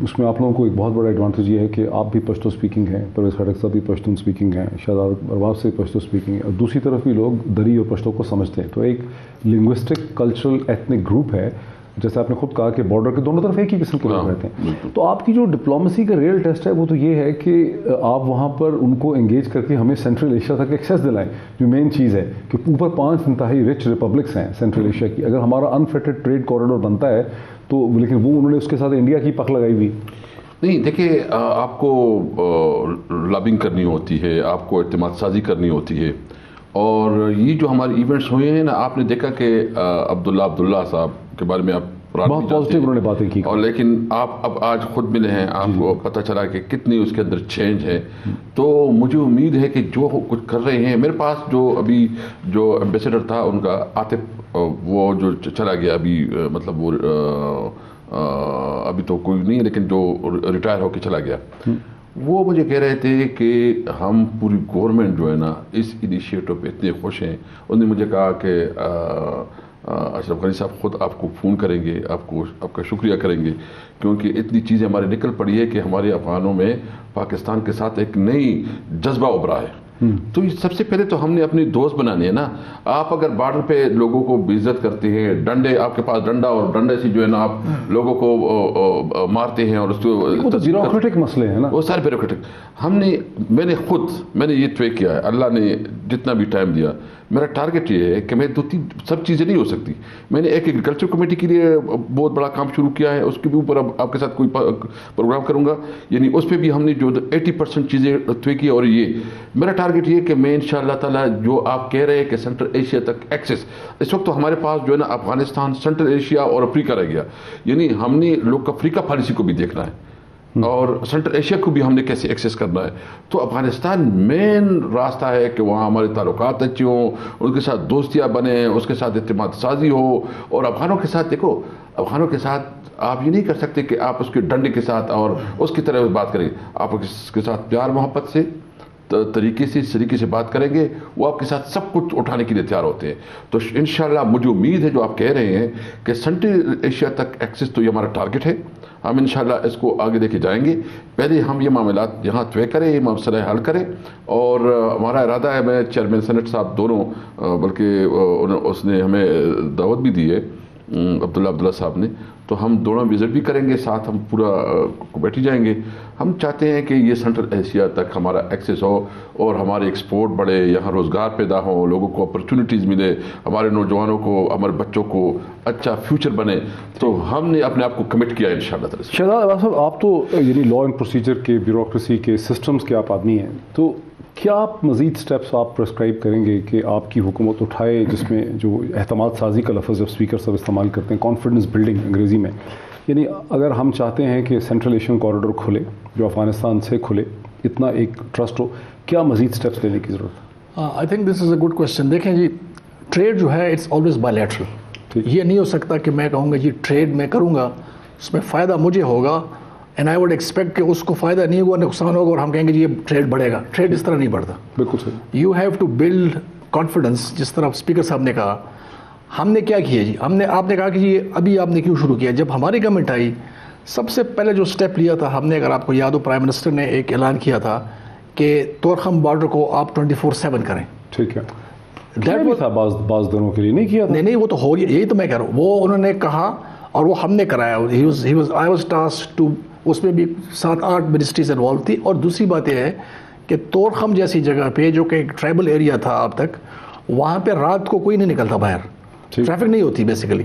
اس میں آپ لوگوں کو ایک بہت بڑا ایڈوانٹیج یہ ہے کہ آپ بھی پشتو اسپیکنگ ہیں، پرویز خٹک صاحب بھی پشتون اسپیکنگ ہیں، شہزاد ارباب سے پشتو اسپیکنگ ہے، اور دوسری طرف بھی لوگ دری اور پشتو کو سمجھتے ہیں. تو ایک لنگوسٹک کلچرل ایتھنک گروپ ہے. جیسے آپ نے خود کہا کہ بارڈر کے دونوں طرف ایک ہی قسم کے لوگ رہتے ہیں. تو آپ کی جو ڈپلومیسی کا ریئل ٹیسٹ ہے وہ تو یہ ہے کہ آپ وہاں پر ان کو انگیج کر کے ہمیں سینٹرل ایشیا تک ایکسیس دلائیں. جو مین چیز ہے کہ اوپر 5 انتہائی رچ ریپبلکس ہیں سینٹرل ایشیا کی. اگر ہمارا انفیٹڈ ٹریڈ کوریڈور بنتا ہے تو، لیکن وہ انہوں نے اس کے ساتھ انڈیا کی پک لگائی ہوئی. نہیں دیکھیے، آپ کو لابنگ کرنی ہوتی ہے، آپ کو اعتماد سازی کرنی ہوتی ہے. اور یہ جو ہمارے ایونٹس ہوئے ہیں نا، آپ نے دیکھا کہ عبداللہ صاحب کے بارے میں آپ بہت پازیٹیو انہوں نے باتیں کی، اور لیکن آپ اب آج خود ملے ہیں، آپ کو پتہ چلا کہ کتنی اس کے اندر چینج ہے. تو مجھے امید ہے کہ جو کچھ کر رہے ہیں، میرے پاس جو ابھی جو ایمبیسیڈر تھا ان کا عاطف، وہ جو چلا گیا ابھی، مطلب وہ ابھی تو کوئی نہیں ہے، لیکن جو ریٹائر ہو کے چلا گیا، وہ مجھے کہہ رہے تھے کہ ہم پوری گورنمنٹ جو ہے نا اس انیشیٹو پہ اتنے خوش ہیں. انہوں نے مجھے کہا کہ اشرف غنی صاحب خود آپ کو فون کریں گے، آپ کا شکریہ کریں گے، کیونکہ اتنی چیزیں ہماری نکل پڑی ہے کہ ہمارے افغانوں میں پاکستان کے ساتھ ایک نئی جذبہ ابھرا ہے. تو سب سے پہلے تو ہم نے اپنی دوست بنانے ہیں نا. آپ اگر بارڈر پہ لوگوں کو بے عزت کرتے ہیں، ڈنڈے، آپ کے پاس ڈنڈا اور ڈنڈے سے جو ہے نا آپ لوگوں کو مارتے ہیں، اور اس کو بیوروکریٹک مسئلے ہیں نا، وہ سارے بیوروکریٹک. میں نے یہ طے کیا ہے، اللہ نے جتنا بھی ٹائم دیا، میرا ٹارگٹ یہ ہے کہ میں 2-3 سب چیزیں نہیں ہو سکتی. میں نے ایک ایگریکلچر کمیٹی کے لیے بہت بڑا کام شروع کیا ہے، اس کے بھی اوپر اب آپ کے ساتھ کوئی پروگرام کروں گا. یعنی اس پہ بھی ہم نے جو 80% چیزیں طے کی. اور یہ میرا ٹارگٹ یہ کہ میں انشاءاللہ تعالیٰ جو آپ کہہ رہے ہیں کہ سینٹرل ایشیا تک ایکسیس، اس وقت تو ہمارے پاس جو ہے نا افغانستان، سینٹرل ایشیا اور افریقہ رہ گیا. یعنی ہم نے لوگ افریقہ پالیسی کو بھی دیکھنا ہے، اور سینٹرل ایشیا کو بھی ہم نے کیسے ایکسیس کرنا ہے. تو افغانستان مین راستہ ہے کہ وہاں ہمارے تعلقات اچھے ہوں، ان کے ساتھ دوستیاں بنیں، اس کے ساتھ اعتماد سازی ہو. اور افغانوں کے ساتھ دیکھو، افغانوں کے ساتھ آپ یہ نہیں کر سکتے کہ آپ اس کے ڈنڈے کے ساتھ اور اس کی طرح بات کریں. آپ اس کے ساتھ پیار محبت سے، طریقے سے، اس طریقے سے بات کریں گے، وہ آپ کے ساتھ سب کچھ اٹھانے کے لیے تیار ہوتے ہیں. تو انشاءاللہ مجھے امید ہے جو آپ کہہ رہے ہیں کہ سینٹرل ایشیا تک ایکسیس، تو یہ ہمارا ٹارگٹ ہے. ہم انشاءاللہ اس کو آگے لے کے جائیں گے. پہلے ہم یہ معاملات یہاں طے کریں، یہ مسئلہ حل کریں. اور ہمارا ارادہ ہے، میں چیئرمین سینٹ صاحب دونوں، بلکہ اس نے ہمیں دعوت بھی دی ہے، عبداللہ صاحب نے، تو ہم دونوں وزٹ بھی کریں گے، ساتھ ہم پورا بیٹھ جائیں گے. ہم چاہتے ہیں کہ یہ سینٹرل ایشیا تک ہمارا ایکسیس ہو، اور ہمارے ایکسپورٹ بڑھے، یہاں روزگار پیدا ہو، لوگوں کو اپرچونٹیز ملے، ہمارے نوجوانوں کو، ہمارے بچوں کو اچھا فیوچر بنے. تو ہم نے اپنے آپ کو کمٹ کیا ہے انشاءاللہ تعالی. شہزاد صاحب، آپ تو یعنی لا اینڈ پروسیجر کے، بیوروکریسی کے، سسٹمز کے آپ آدمی ہیں. تو کیا آپ مزید سٹیپس آپ پرسکرائب کریں گے کہ آپ کی حکومت اٹھائے، جس میں جو اعتماد سازی کا لفظ جب اسپیکر صاحب استعمال کرتے ہیں، کانفیڈنس بلڈنگ انگریزی میں، یعنی اگر ہم چاہتے ہیں کہ سینٹرل ایشین کوریڈور کھلے، جو افغانستان سے کھلے، اتنا ایک ٹرسٹ ہو، کیا مزید سٹیپس لینے کی ضرورت ہے؟ I think this is a good question. دیکھیں جی، ٹریڈ جو ہے اٹس آلویز بائی لیٹرل. یہ نہیں ہو سکتا کہ میں کہوں گا جی ٹریڈ میں کروں گا، اس میں فائدہ مجھے ہوگا، اینڈ آئی ووڈ ایکسپیکٹ کہ اس کو فائدہ نہیں ہوگا، نقصان ہوگا، اور ہم کہیں گے جی یہ ٹریڈ بڑھے گا. ٹریڈ اس طرح نہیں بڑھتا. بالکل صحیح. You have to build confidence. جس طرح اسپیکر صاحب نے کہا، ہم نے کیا کیا جی، آپ نے کہا کہ جی ابھی آپ نے کیوں شروع کیا. جب ہماری گورنمنٹ آئی، سب سے پہلے جو سٹیپ لیا تھا ہم نے، اگر آپ کو یاد ہو، پرائم منسٹر نے ایک اعلان کیا تھا کہ طورخم بارڈر کو آپ 24/7 کریں. ٹھیک ہے. دیٹ بھی تھا بعض دنوں کے لیے نہیں کیا تھا. نہیں وہ تو ہو یہی تو میں کہہ رہا ہوں, وہ انہوں نے کہا اور وہ ہم نے کرایا. I was tasked to, اس میں بھی 7-8 منسٹریز انوالو تھی. اور دوسری بات یہ ہے کہ طورخم جیسی جگہ پہ جو کہ ایک ٹرائبل ایریا تھا اب تک, وہاں پہ رات کو کوئی نہیں نکلتا باہر, ٹریفک نہیں ہوتی basically.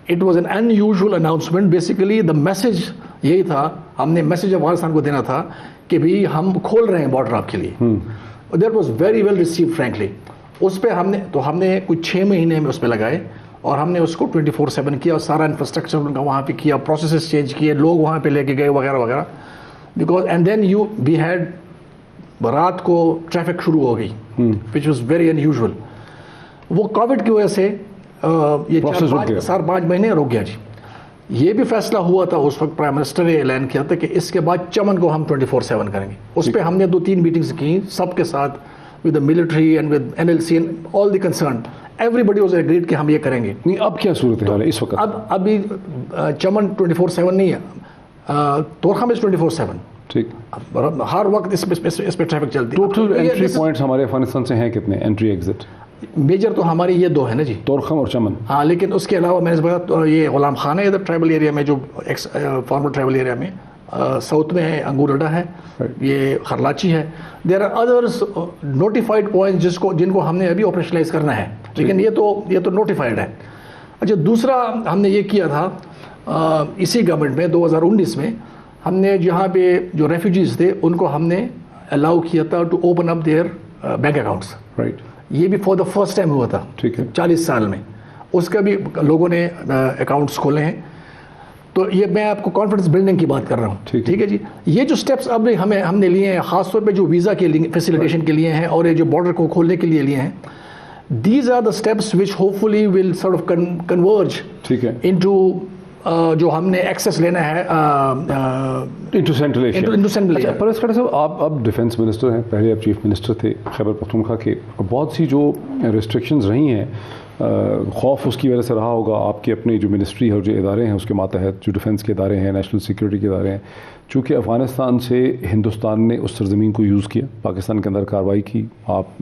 It was an in usual announcement. Basically the message یہی تھا, ہم نے میسج افغانستان کو دینا تھا کہ بھی ہم کھول رہے ہیں بارڈر آپ کے لیے. That was very well received frankly. اس پہ ہم نے کچھ 6 مہینے میں اس پہ لگائے اور ہم نے اس کو 24/7 کیا اور سارا انفراسٹرکچر ان کا وہاں پہ کیا, پروسیسز چینج کیے, لوگ وہاں پہ لے کے گئے وغیرہ وغیرہ. Because and then we had رات کو ٹریفک شروع ہو گئی which was very unusual. وہ کووڈ کی وجہ سے یہ 4-5 مہینے رک گیا جی. یہ بھی فیصلہ ہوا تھا اس وقت, پرائم منسٹر نے اعلان کیا تھا کہ اس کے بعد چمن کو ہم 24/7 کریں گے. اس پہ ہم نے 2-3 میٹنگز کی سب کے ساتھ, with the military and with NLC and all the concerned. Everybody was agreed کہ ہم یہ کریں گے. نہیں اب کیا صورت حال ہے اس وقت؟ ابھی چمن 24/7 نہیں ہے, طورخم از 24/7. ٹھیک, ہر وقت اس پہ ٹریفک چلتی ہے. ٹوٹل انٹری پوائنٹس ہمارے افغانستان سے ہیں کتنے, انٹری ایگزٹ؟ میجر تو ہماری یہ 2 ہے نا جی, طورخم اور چمن. ہاں, لیکن اس کے علاوہ میں نے بتا یہ غلام خان ہے ادھر ٹرائبل ایریا میں, جو فارمر ٹرائبل ایریا میں ساؤتھ میں ہے, انگور اڈا ہے, یہ خرلاچی ہے. There are others notified points جن کو ہم نے ابھی آپریشنلائز کرنا ہے, لیکن یہ تو نوٹیفائڈ ہے. اچھا, دوسرا ہم نے یہ کیا تھا اسی گورنمنٹ میں 2019 میں, ہم نے جہاں پہ جو ریفیوجیز تھے ان کو ہم نے الاؤ کیا تھا to open up their bank accounts. Right, یہ بھی فار دا فرسٹ ٹائم ہوا تھا 40 سال میں. اس کا بھی لوگوں نے اکاؤنٹس کھولے ہیں. تو یہ میں آپ کو کانفیڈنس بلڈنگ کی بات کر رہا ہوں. ٹھیک ہے جی. یہ جو سٹیپس اب ہم نے لیے ہیں, خاص طور پہ جو ویزا کے فیسیلیٹیشن کے لیے ہیں اور یہ جو بارڈر کو کھولنے کے لیے لیے ہیں, these are the steps which hopefully will sort of converge into جو ہم نے ایکسیس لینا ہے into Central Asia. Asia. Pervez Khattak صاحب, آپ اب ڈیفینس منسٹر ہیں, پہلے آپ چیف منسٹر تھے خیبر پختونخوا کے, اور بہت سی جو ریسٹرکشنز رہی ہیں, خوف اس کی وجہ سے رہا ہوگا آپ کے اپنے جو منسٹری اور جو ادارے ہیں اس کے ماتحت, جو ڈیفینس کے ادارے ہیں, نیشنل سیکورٹی کے ادارے ہیں, چونکہ افغانستان سے ہندوستان نے اس سرزمین کو یوز کیا, پاکستان کے اندر کارروائی کی. آپ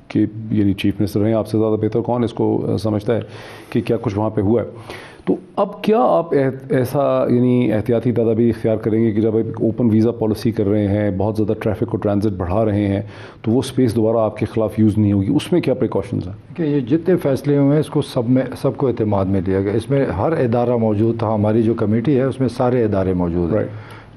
کے یعنی چیف منسٹر ہیں, آپ سے زیادہ بہتر کون اس کو سمجھتا ہے کہ کیا کچھ وہاں پہ ہوا ہے. تو اب کیا آپ ایسا یعنی احتیاطی تدابیر اختیار کریں گے کہ جب آپ اوپن ویزا پالیسی کر رہے ہیں, بہت زیادہ ٹریفک اور ٹرانزٹ بڑھا رہے ہیں, تو وہ اسپیس دوبارہ آپ کے خلاف یوز نہیں ہوگی, اس میں کیا پریکاشنز ہیں؟ کہ یہ جتنے فیصلے ہوئے ہیں اس کو سب کو اعتماد میں لیا گیا. اس میں ہر ادارہ موجود تھا. ہماری جو کمیٹی ہے اس میں سارے ادارے موجود ہیں,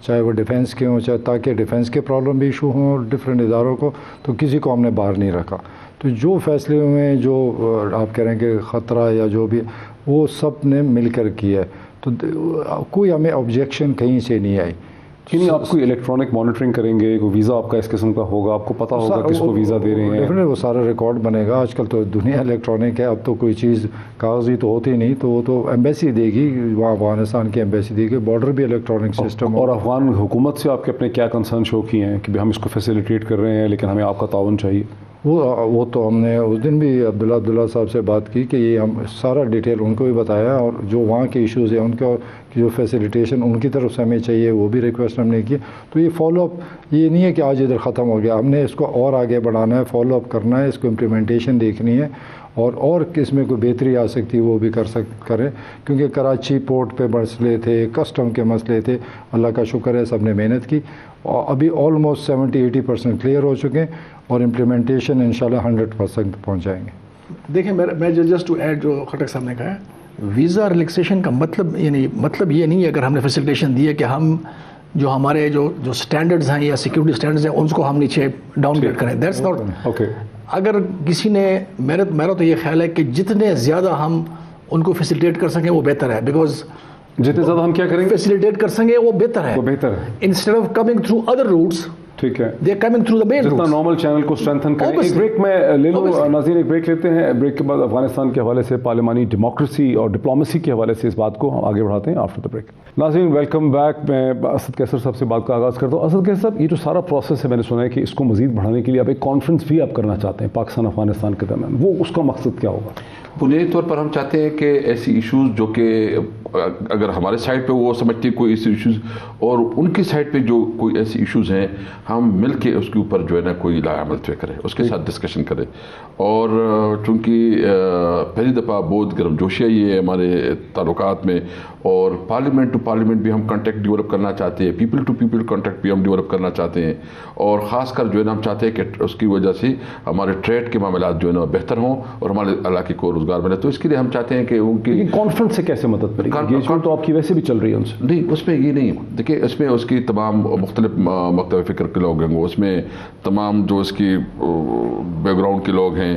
چاہے وہ ڈیفینس کے ہوں, چاہے تاکہ ڈیفینس کے پرابلم بھی ایشو ہوں ڈفرینٹ اداروں کو, تو کسی کو ہم نے باہر نہیں رکھا. تو جو فیصلے ہوئے ہیں, جو آپ کہہ رہے ہیں کہ خطرہ یا جو بھی, وہ سب نے مل کر کیا ہے. تو کوئی ہمیں آبجیکشن کہیں سے نہیں آئی. یعنی آپ کوئی الیکٹرانک مانیٹرنگ کریں گے, کوئی ویزا آپ کا اس قسم کا ہوگا, آپ کو پتہ ہوگا کس کو ویزا دے رہے ہیں, وہ سارا ریکارڈ بنے گا. آج کل تو دنیا الیکٹرانک ہے, اب تو کوئی چیز کاغذی تو ہوتی نہیں, تو وہ تو ایمبیسی دے گی, وہاں افغانستان کی ایمبیسی دے گی. بارڈر بھی الیکٹرانک سسٹم. اور افغان حکومت سے آپ کے اپنے کیا کنسرن شو کیے ہیں کہ ہم اس کو فیسیلیٹیٹ کر رہے ہیں لیکن ہمیں آپ کا تعاون چاہیے؟ وہ تو ہم نے اس دن بھی عبداللہ صاحب سے بات کی کہ یہ ہم سارا ڈیٹیل ان کو بھی بتایا, اور جو وہاں کے ایشوز ہیں ان کا جو فیسیلیٹیشن ان کی طرف سے ہمیں چاہیے وہ بھی ریکویسٹ ہم نے کی. تو یہ فالو اپ یہ نہیں ہے کہ آج ادھر ختم ہو گیا, ہم نے اس کو اور آگے بڑھانا ہے, فالو اپ کرنا ہے, اس کو امپلیمنٹیشن دیکھنی ہے, اور کس میں کوئی بہتری آ سکتی ہے وہ بھی کریں. کیونکہ کراچی پورٹ پہ مسئلے تھے, کسٹم کے مسئلے تھے, اللہ کا شکر ہے سب نے محنت کی, اور ابھی آلموسٹ 70-80% کلیئر ہو چکے ہیں, اور امپلیمنٹیشن انشاءاللہ 100% پہنچ جائیں گے. دیکھیں میں جسٹ ٹو ایڈ جو خٹک صاحب نے کہا, ویزا ریلیکسیشن کا مطلب یہ نہیں ہے اگر ہم نے فیسیلیٹیشن دی ہے کہ ہم جو ہمارے جو اسٹینڈرڈز ہیں یا سیکورٹی اسٹینڈرڈز ہیں ان کو ہم نیچے ڈاؤن گریڈ کریں. That's not okay. اگر کسی نے میرا تو یہ خیال ہے کہ جتنے زیادہ ہم ان کو فیسیلیٹیٹ کر سکیں وہ بہتر ہے, بیکاز جتنے زیادہ ہم کیا کریں گے فیسیلیٹیٹ کر سکیں وہ بہتر ہے, instead of coming through other routes. ٹھیک ہے, they are coming through the main جتنا نارمل چینل کو اسٹرینتھن کریں. ایک بریک میں لے لوں ناظرین, ایک بریک لیتے ہیں. بریک کے بعد افغانستان کے حوالے سے پارلیمانی ڈیموکریسی اور ڈپلومیسی کے حوالے سے اس بات کو ہم آگے بڑھاتے ہیں آفٹر دا بریک. ناظرین ویلکم بیک. میں اسد کیسر صاحب سے بات کا آغاز کرتا ہوں. اسد کیسر صاحب, یہ جو سارا پروسیس ہے میں نے سنا ہے کہ اس کو مزید بڑھانے کے لیے آپ ایک کانفرنس بھی آپ کرنا چاہتے ہیں پاکستان افغانستان کے درمیان, وہ اس کا مقصد کیا ہوگا؟ بنیادی طور پر ہم چاہتے ہیں کہ ایسی ایشوز جو کہ اگر ہمارے سائڈ پہ وہ سمجھتے ہیں کوئی ایسے ایشوز اور ان کی سائڈ پہ جو کوئی ایسے ایشوز ہیں ہم مل کے اس کے اوپر جو ہے نا کوئی لائحہ عمل طے کرے, اس کے ساتھ ڈسکشن کرے. اور چونکہ پہلی دفعہ بہت گرم جوشی آئی ہے ہمارے تعلقات میں, اور پارلیمنٹ ٹو پارلیمنٹ بھی ہم کانٹیکٹ ڈیولپ کرنا چاہتے ہیں, پیپل ٹو پیپل کانٹیکٹ بھی ہم ڈیولپ کرنا چاہتے ہیں, اور خاص کر جو ہے نا ہم چاہتے ہیں کہ اس کی وجہ سے ہمارے ٹریڈ کے معاملات جو ہے نا بہتر ہوں اور ہمارے علاقے کو روزگار ملے. تو اس کے لیے ہم چاہتے ہیں کہ ان کی کانفرنس سے کیسے مدد کریں گے؟ تو آپ کی ویسے بھی چل رہی ہے ان سے. نہیں, اس میں یہ نہیں, دیکھیں اس میں اس کی تمام مختلف فکر کے لوگ ہیں, وہ اس میں تمام جو اس کی بیک گراؤنڈ کے لوگ ہیں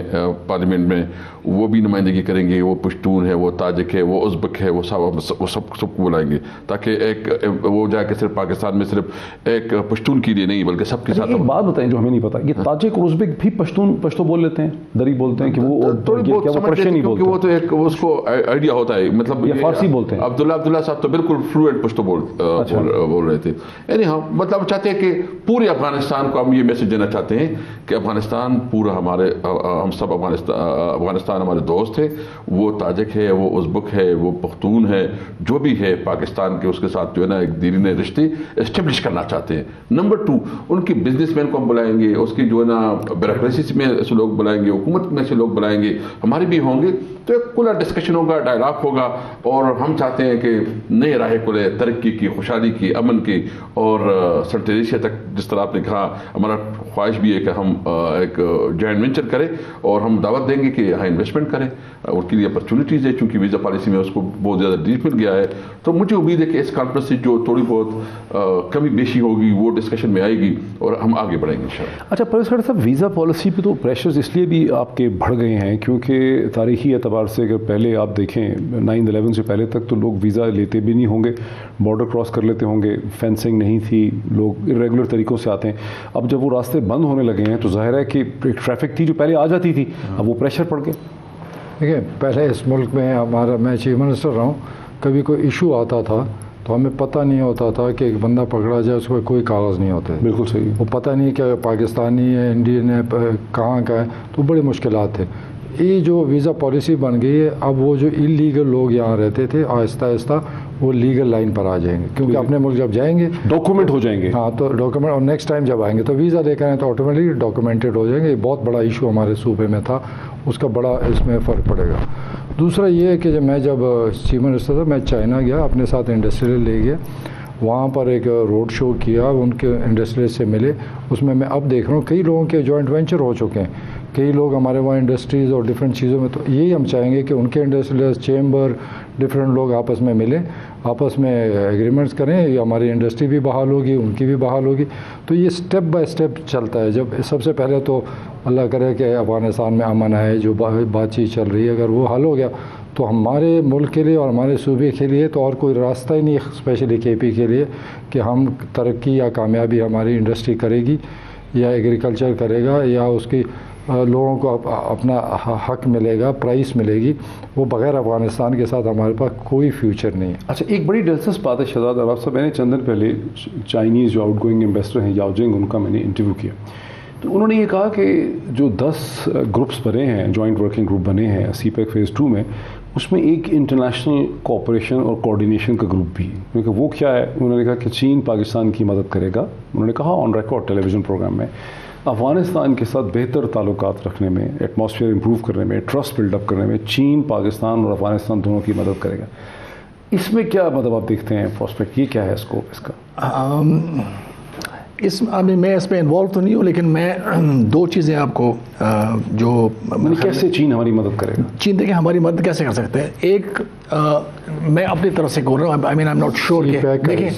پارلیمنٹ میں وہ بھی نمائندگی کریں گے. وہ پشتون ہے, وہ تاجک ہے, وہ ازبک ہے, وہ سب کو بلائیں گے تاکہ ایک وہ جا کے صرف پاکستان میں صرف ایک پشتون کے لیے نہیں بلکہ سب کے ساتھ. ایک بات بتائیں جو ہمیں نہیں پتا, یہ تاجک اور ازبک بھی پشتو بول لیتے ہیں, دری بولتے ہیں کہ وہ پرشین ہی بولتے ہیں؟ وہ تو ایک اس کو آئیڈیا ہوتا ہے, مطلب یہ فارسی بولتے ہیں. عبداللہ صاحب تو بالکل فلوئنٹ پشتو بول رہے تھے. یعنی ہم مطلب چاہتے ہیں کہ پورے افغانستان کو ہم یہ میسج دینا چاہتے ہیں کہ افغانستان پورا ہمارے, ہم سب افغانستان ہمارے دوست ہے, وہ تاجک ہے, وہ ازبک ہے, وہ پختون ہے, جو بھی ہے پاکستان کے اس کے ساتھ جو ہے نا ایک دیرینہ رشتے اسٹیبلش کرنا چاہتے ہیں. نمبر 2, ان کی بزنس مین کو ہم بلائیں گے, اس کی جو ہے نا بیوروکریسی میں سے لوگ بلائیں گے, حکومت میں سے لوگ بلائیں گے, ہمارے بھی ہوں گے. تو ایک کھلا ڈسکشن ہوگا, ڈائلاگ ہوگا, اور ہم چاہتے ہیں کہ نئے راہ کھلے ترقی کی, خوشحالی کی, امن کی, اور سنٹر ایشیا تک جس طرح آپ نے کہا ہمارا خواہش بھی ہے کہ ہم ایک جوائنٹ وینچر کریں, اور ہم دعوت دیں گے کہ یہاں انویسٹمنٹ کریں. ان کے لیے اپرچونیٹیز ہے, چونکہ ویزا پالیسی میں اس کو بہت زیادہ ریلیف مل گیا ہے. تو مجھے امید ہے کہ اس کانفرنس سے جو تھوڑی بہت کمی بیشی ہوگی وہ ڈسکشن میں آئے گی اور ہم آگے بڑھیں گے انشاءاللہ. اچھا پروفیسر خٹک صاحب, ویزا پالیسی پہ تو پریشرز اس لیے بھی آپ کے بڑھ گئے ہیں کیونکہ تاریخی اعتبار سے اگر پہلے آپ دیکھیں 9/11 سے پہلے تک تو لوگ ویزا لیتے بھی نہیں ہوں گے, بارڈر کراس کر لیتے ہوں گے, فینسنگ نہیں تھی, لوگ ارریگولر طریقوں سے آتے ہیں. اب جب وہ راستے بند ہونے لگے ہیں تو ظاہر ہے کہ ایک ٹریفک تھی جو پہلے آ جاتی تھی, اب وہ پریشر پڑ گیا. دیکھیں پہلے اس ملک میں ہمارا, میں چیف منسٹر رہا ہوں, کبھی کوئی ایشو آتا تھا تو ہمیں پتہ نہیں ہوتا تھا کہ ایک بندہ پکڑا جائے, اس کو کوئی کاغذ نہیں ہوتے. بالکل صحیح. وہ پتہ نہیں کہ پاکستانی ہے, انڈین ہے, کہاں کا ہے, تو بڑی مشکلات تھے. یہ جو ویزا پالیسی بن گئی ہے, اب وہ جو انلیگل لوگ یہاں رہتے تھے آہستہ آہستہ وہ لیگل لائن پر آ جائیں گے, کیونکہ اپنے ملک جب جائیں گے ڈاکومنٹ ہو جائیں گے. ہاں, تو ڈاکومنٹ, اور نیکسٹ ٹائم جب آئیں گے تو ویزا لے کر آئیں تو آٹومیٹکلی ڈاکومنٹڈ ہو جائیں گے. یہ بہت بڑا ایشو ہمارے صوبے میں تھا, اس کا بڑا اس میں فرق پڑے گا. دوسرا یہ ہے کہ جب چیف منسٹر تھا, میں چائنا گیا, اپنے ساتھ انڈسٹریل لے گیا, وہاں پر ایک روڈ شو کیا, ان کے انڈسٹریل سے ملے. اس میں اب دیکھ رہا ہوں کئی لوگوں کے جوائنٹ وینچر ہو چکے ہیں, کئی لوگ ہمارے وہاں انڈسٹریز اور ڈفرینٹ چیزوں میں. تو یہی ہم چاہیں گے کہ ان کے انڈسٹریل چیمبر ڈفرینٹ لوگ آپس میں ملیں, آپس میں ایگریمنٹس کریں, یہ ہماری انڈسٹری بھی بحال ہوگی, ان کی بھی بحال ہوگی. تو یہ اسٹیپ بائی اسٹیپ چلتا ہے. جب سب سے پہلے تو اللہ کرے کہ افغانستان میں امن آئے, جو بات چیت چل رہی ہے اگر وہ حل ہو گیا تو ہمارے ملک کے لیے اور ہمارے صوبے کے لیے تو اور کوئی راستہ ہی نہیں, اسپیشلی کے پی کے لیے, کہ ہم ترقی یا کامیابی ہماری انڈسٹری کرے گی یا ایگریکلچر کرے گا یا اس کی لوگوں کو اپنا حق ملے گا, پرائس ملے گی. وہ بغیر افغانستان کے ساتھ ہمارے پاس کوئی فیوچر نہیں ہے. اچھا ایک بڑی دلچسپ بات ہے شہزاد عرب صاحب, میں نے چند دن پہلے چائنیز جو آؤٹ گوئنگ امبیسڈر ہیں یاو جنگ, ان کا میں نے انٹرویو کیا, تو انہوں نے یہ کہا کہ جو 10 گروپس بنے ہیں, جوائنٹ ورکنگ گروپ بنے ہیں سی پیک فیز 2 میں, اس میں ایک انٹرنیشنل کوآپریشن اور کوآرڈینیشن کا گروپ بھی. کیونکہ وہ کیا ہے, انہوں نے کہا کہ چین پاکستان کی مدد کرے گا. انہوں نے کہا on record television programme میں, افغانستان کے ساتھ بہتر تعلقات رکھنے میں, ایٹماسفیئر امپروو کرنے میں, ٹرسٹ بلڈ اپ کرنے میں چین پاکستان اور افغانستان دونوں کی مدد کرے گا. اس میں کیا مطلب آپ دیکھتے ہیں پراسپیکٹ, یہ کیا ہے اسکوپ اس کا؟ میں اس میں انوالو تو نہیں ہوں, لیکن میں 2 چیزیں آپ کو جو کیسے چین ہماری مدد کرے گا. چین دیکھیں ہماری مدد کیسے کر سکتے ہیں. ایک میں اپنی طرف سے بول رہا ہوں, آئی ایم ناٹ شیور کہ دیکھیں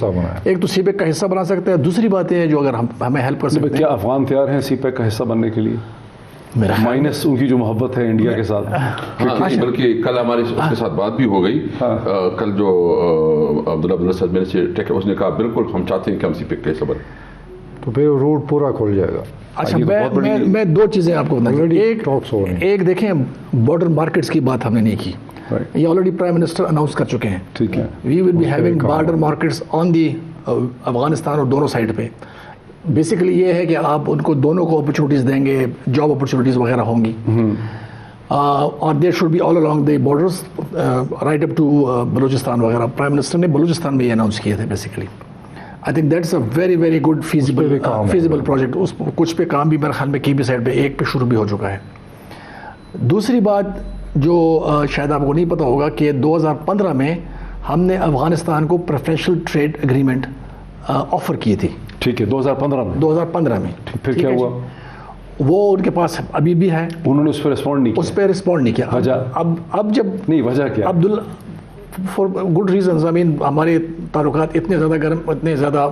ایک تو سی پیک کا حصہ بنا سکتے ہیں. دوسری بات ہے جو اگر ہمیں ہیلپ کر سکتے ہیں, کیا افغان تیار ہیں سی پیک کا حصہ بننے کے لیے؟ مائنس ان کی جو محبت ہے انڈیا کے ساتھ. بلکہ کل ہماری اس کے ساتھ بات بھی ہو گئی. کل جو عبداللہ صاحب میرے سے اس نے کہا بالکل ہم چاہتے ہیں کہ ہم سی پیک کا حصہ بنیں, تو پھر روٹ پورا کھل جائے گا. اچھا میں 2 چیزیں آپ کو بتاؤں. ایک دیکھیں بارڈر مارکیٹس کی بات ہم نے نہیں کی, یہ آلریڈی پرائم منسٹر اناؤنس کر چکے ہیں. ٹھیک ہے, we will be having border markets on the Afghanistan اور دونوں سائڈ پہ. بیسیکلی یہ ہے کہ آپ ان کو دونوں کو اپرچونیٹیز دیں گے, جاب اپرچونیٹیز وغیرہ ہوں گی. اور there should be all along the borders right up to Balochistan وغیرہ. پرائم منسٹر نے بلوچستان میں یہ اناؤنس کیے تھے basically. I think that's a very very good feasible project. اس کچھ پہ کام بھی میرے خیال میں کی بھی سائڈ پہ ایک پہ شروع بھی ہو چکا ہے. دوسری بات جو شاید آپ کو نہیں پتہ ہوگا کہ 2015 میں ہم نے افغانستان کو پریفرینشیل ٹریڈ ایگریمنٹ آفر کی تھی. ٹھیک ہے 2015 میں پھر کیا ہوا؟ وہ ان کے پاس ابھی بھی ہے. انہوں نے اس پہ رسپونڈ نہیں کیا. وجہ اب جب نہیں وجہ کیا؟ عبداللہ فار گڈ ریزنز. آئی مین ہمارے تعلقات اتنے زیادہ گرم اتنے زیادہ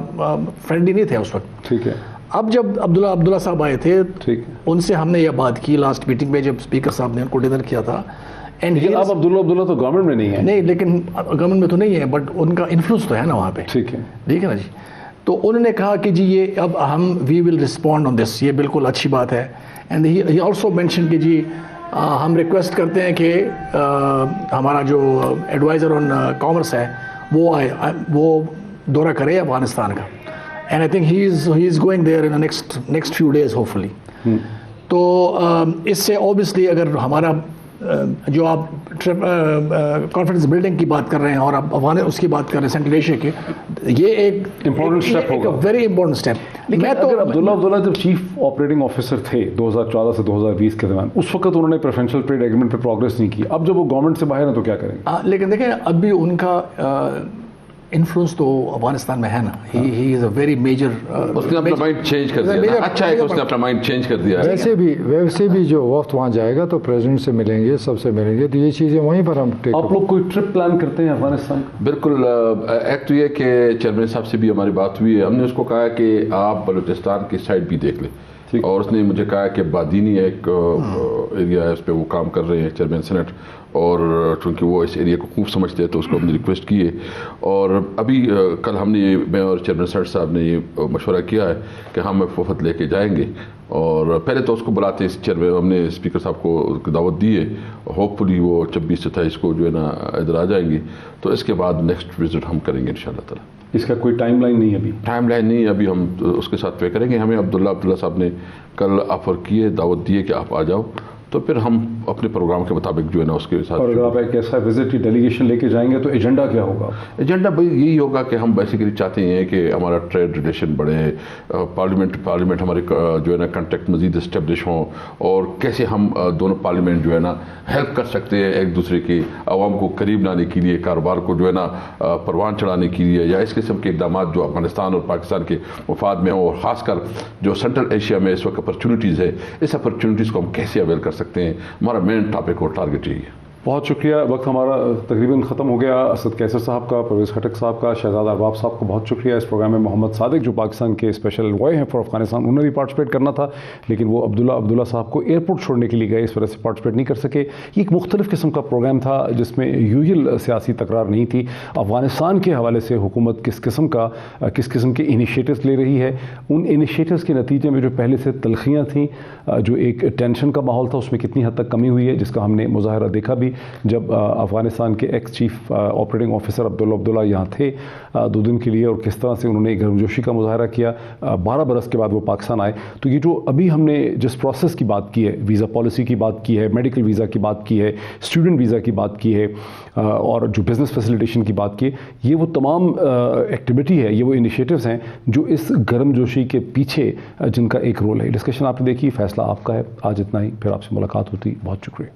فرینڈلی نہیں تھے اس وقت. ٹھیک ہے. اب جب عبداللہ صاحب آئے تھے ان سے ہم نے یہ بات کی لاسٹ میٹنگ میں جب اسپیکر صاحب نے ان کو ڈنر کیا تھا. اب عبداللہ تو گورنمنٹ میں نہیں ہے. نہیں لیکن گورنمنٹ میں تو نہیں ہے بٹ ان کا انفلوئنس تو ہے نا وہاں پہ. ٹھیک ہے نا جی. تو انہوں نے کہا کہ جی یہ اب ہم وی ول رسپونڈ آن دس. یہ بالکل اچھی بات ہے. اینڈ ہی آلسو مینشن کہ جی ہم ریکویسٹ کرتے ہیں کہ ہمارا جو ایڈوائزر آن کامرس ہے وہ دورہ کرے افغانستان کا. And I think he is going there in next few days hopefully. تو اس سے اوبیسلی اگر ہمارا جو آپ کانفیڈنس بلڈنگ کی بات کر رہے ہیں اور آپ اس کی بات کر رہے ہیں سینٹرل ایشیا کی, یہ ایک امپورٹنٹ اسٹیپ ہوگا, ویری امپورٹنٹ اسٹیپ. اگر عبداللہ جب چیف آپریٹنگ آفیسر تھے 2014 سے 2020 کے دوران, اس وقت انہوں نے پریفرینشیل ٹریڈ ایگریمنٹ پہ پروگریس نہیں کی. اب جب وہ گورنمنٹ سے باہر ہیں تو کیا کریں گے؟ لیکن دیکھیں اب بھی ان کا انفلوئنس تو افغانستان میں ہے نا. ہی از اے ویری میجر. اس نے اپنا مائنڈ چینج کر دیا. اچھا ہے کہ اس نے اپنا مائنڈ چینج کر دیا. ویسے بھی جو وقت وہاں جائے گا تو پریزیڈنٹ سے ملیں گے, سب سے ملیں گے, تو یہ چیزیں وہیں پر ہم آپ لوگ کوئی ٹرپ پلان کرتے ہیں افغانستان؟ بالکل. ایک تو یہ کہ چیئرمین صاحب سے بھی ہماری بات ہوئی ہے. ہم نے اس کو کہا کہ آپ بلوچستان کی سائڈ بھی دیکھ لیں, اور اس نے مجھے کہا کہ بادینی ایک ایریا ہے اس پہ وہ کام کر رہے ہیں چیئرمین سینٹ, اور چونکہ وہ اس ایریا کو خوب سمجھتے ہیں تو اس کو ہم نے ریکویسٹ کی ہے. اور ابھی کل ہم نے میں اور چیئرمین سینٹ صاحب نے یہ مشورہ کیا ہے کہ ہم وفد لے کے جائیں گے, اور پہلے تو اس کو بلاتے ہیں چیئرمین. ہم نے اسپیکر صاحب کو دعوت دی ہے, ہوپ فلی وہ 26-27 کو جو ہے نا ادھر آ جائیں گے. تو اس کے بعد نیکسٹ وزٹ ہم کریں گے انشاءاللہ تعالی. اس کا کوئی ٹائم لائن نہیں؟ ابھی ٹائم لائن نہیں, ابھی ہم اس کے ساتھ طے کریں گے. ہمیں عبداللہ صاحب نے کل آفر کیے, دعوت دی ہے کہ آپ آ جاؤ, تو پھر ہم اپنے پروگرام کے مطابق جو ہے نا اس کے ساتھ. اور اگر آپ ایک ایسا وزٹ کی ڈیلیگیشن لے کے جائیں گے تو ایجنڈا کیا ہوگا؟ ایجنڈا بھائی یہی ہوگا کہ ہم بیسیکلی چاہتے ہیں کہ ہمارا ٹریڈ ریلیشن بڑھے, پارلیمنٹ ہمارے جو ہے نا کنٹیکٹ مزید اسٹیبلش ہوں, اور کیسے ہم دونوں پارلیمنٹ جو ہے نا ہیلپ کر سکتے ہیں ایک دوسرے کے عوام کو قریب لانے کے لیے, کاروبار کو جو ہے نا پروان چڑھانے کے لیے, یا اس قسم کے اقدامات جو افغانستان اور پاکستان کے مفاد میں ہوں, اور خاص کر جو سینٹرل ایشیا میں اس وقت اپرچونیٹیز ہے, اس اپرچونیٹیز کو ہم کیسے اویل کر سکتے ہیں. ہمارا مین ٹاپک اور ٹارگیٹ یہی ہے. بہت شکریہ. وقت ہمارا تقریباً ختم ہو گیا. اسد قیصر صاحب کا, پرویز خٹک صاحب کا, شہزاد ارباب صاحب کو بہت شکریہ. اس پروگرام میں محمد صادق جو پاکستان کے اسپیشل انوائے ہیں فار افغانستان, انہوں نے بھی پارٹیسپیٹ کرنا تھا, لیکن وہ عبداللہ صاحب کو ایئرپورٹ چھوڑنے کے لیے گئے, اس وجہ سے پارٹیسپیٹ نہیں کر سکے. یہ ایک مختلف قسم کا پروگرام تھا جس میں یوزل سیاسی تکرار نہیں تھی. افغانستان کے حوالے سے حکومت کس قسم کے انیشیٹوز لے رہی ہے, ان انیشیٹوز کے نتیجے میں جو پہلے سے تلخیاں تھیں, جو ایک ٹینشن کا ماحول تھا, اس میں کتنی حد تک کمی ہوئی ہے, جس کا ہم نے مظاہرہ دیکھا بھی جب افغانستان کے ایکس چیف آپریٹنگ آفیسر عبداللہ یہاں تھے 2 دن کے لیے, اور کس طرح سے انہوں نے گرمجوشی کا مظاہرہ کیا. 12 برس کے بعد وہ پاکستان آئے. تو یہ جو ابھی ہم نے جس پروسیس کی بات کی ہے, ویزا پالیسی کی بات کی ہے, میڈیکل ویزا کی بات کی ہے, اسٹوڈنٹ ویزا کی بات کی ہے, اور جو بزنس فیسیلیٹیشن کی بات کی ہے, یہ وہ تمام ایکٹیویٹی ہے, یہ وہ انیشیٹوز ہیں جو اس گرمجوشی کے پیچھے جن کا ایک رول ہے. ڈسکشن آپ نے دیکھی, فیصلہ آپ کا ہے. آج اتنا ہی, پھر آپ سے ملاقات ہوتی. بہت شکریہ.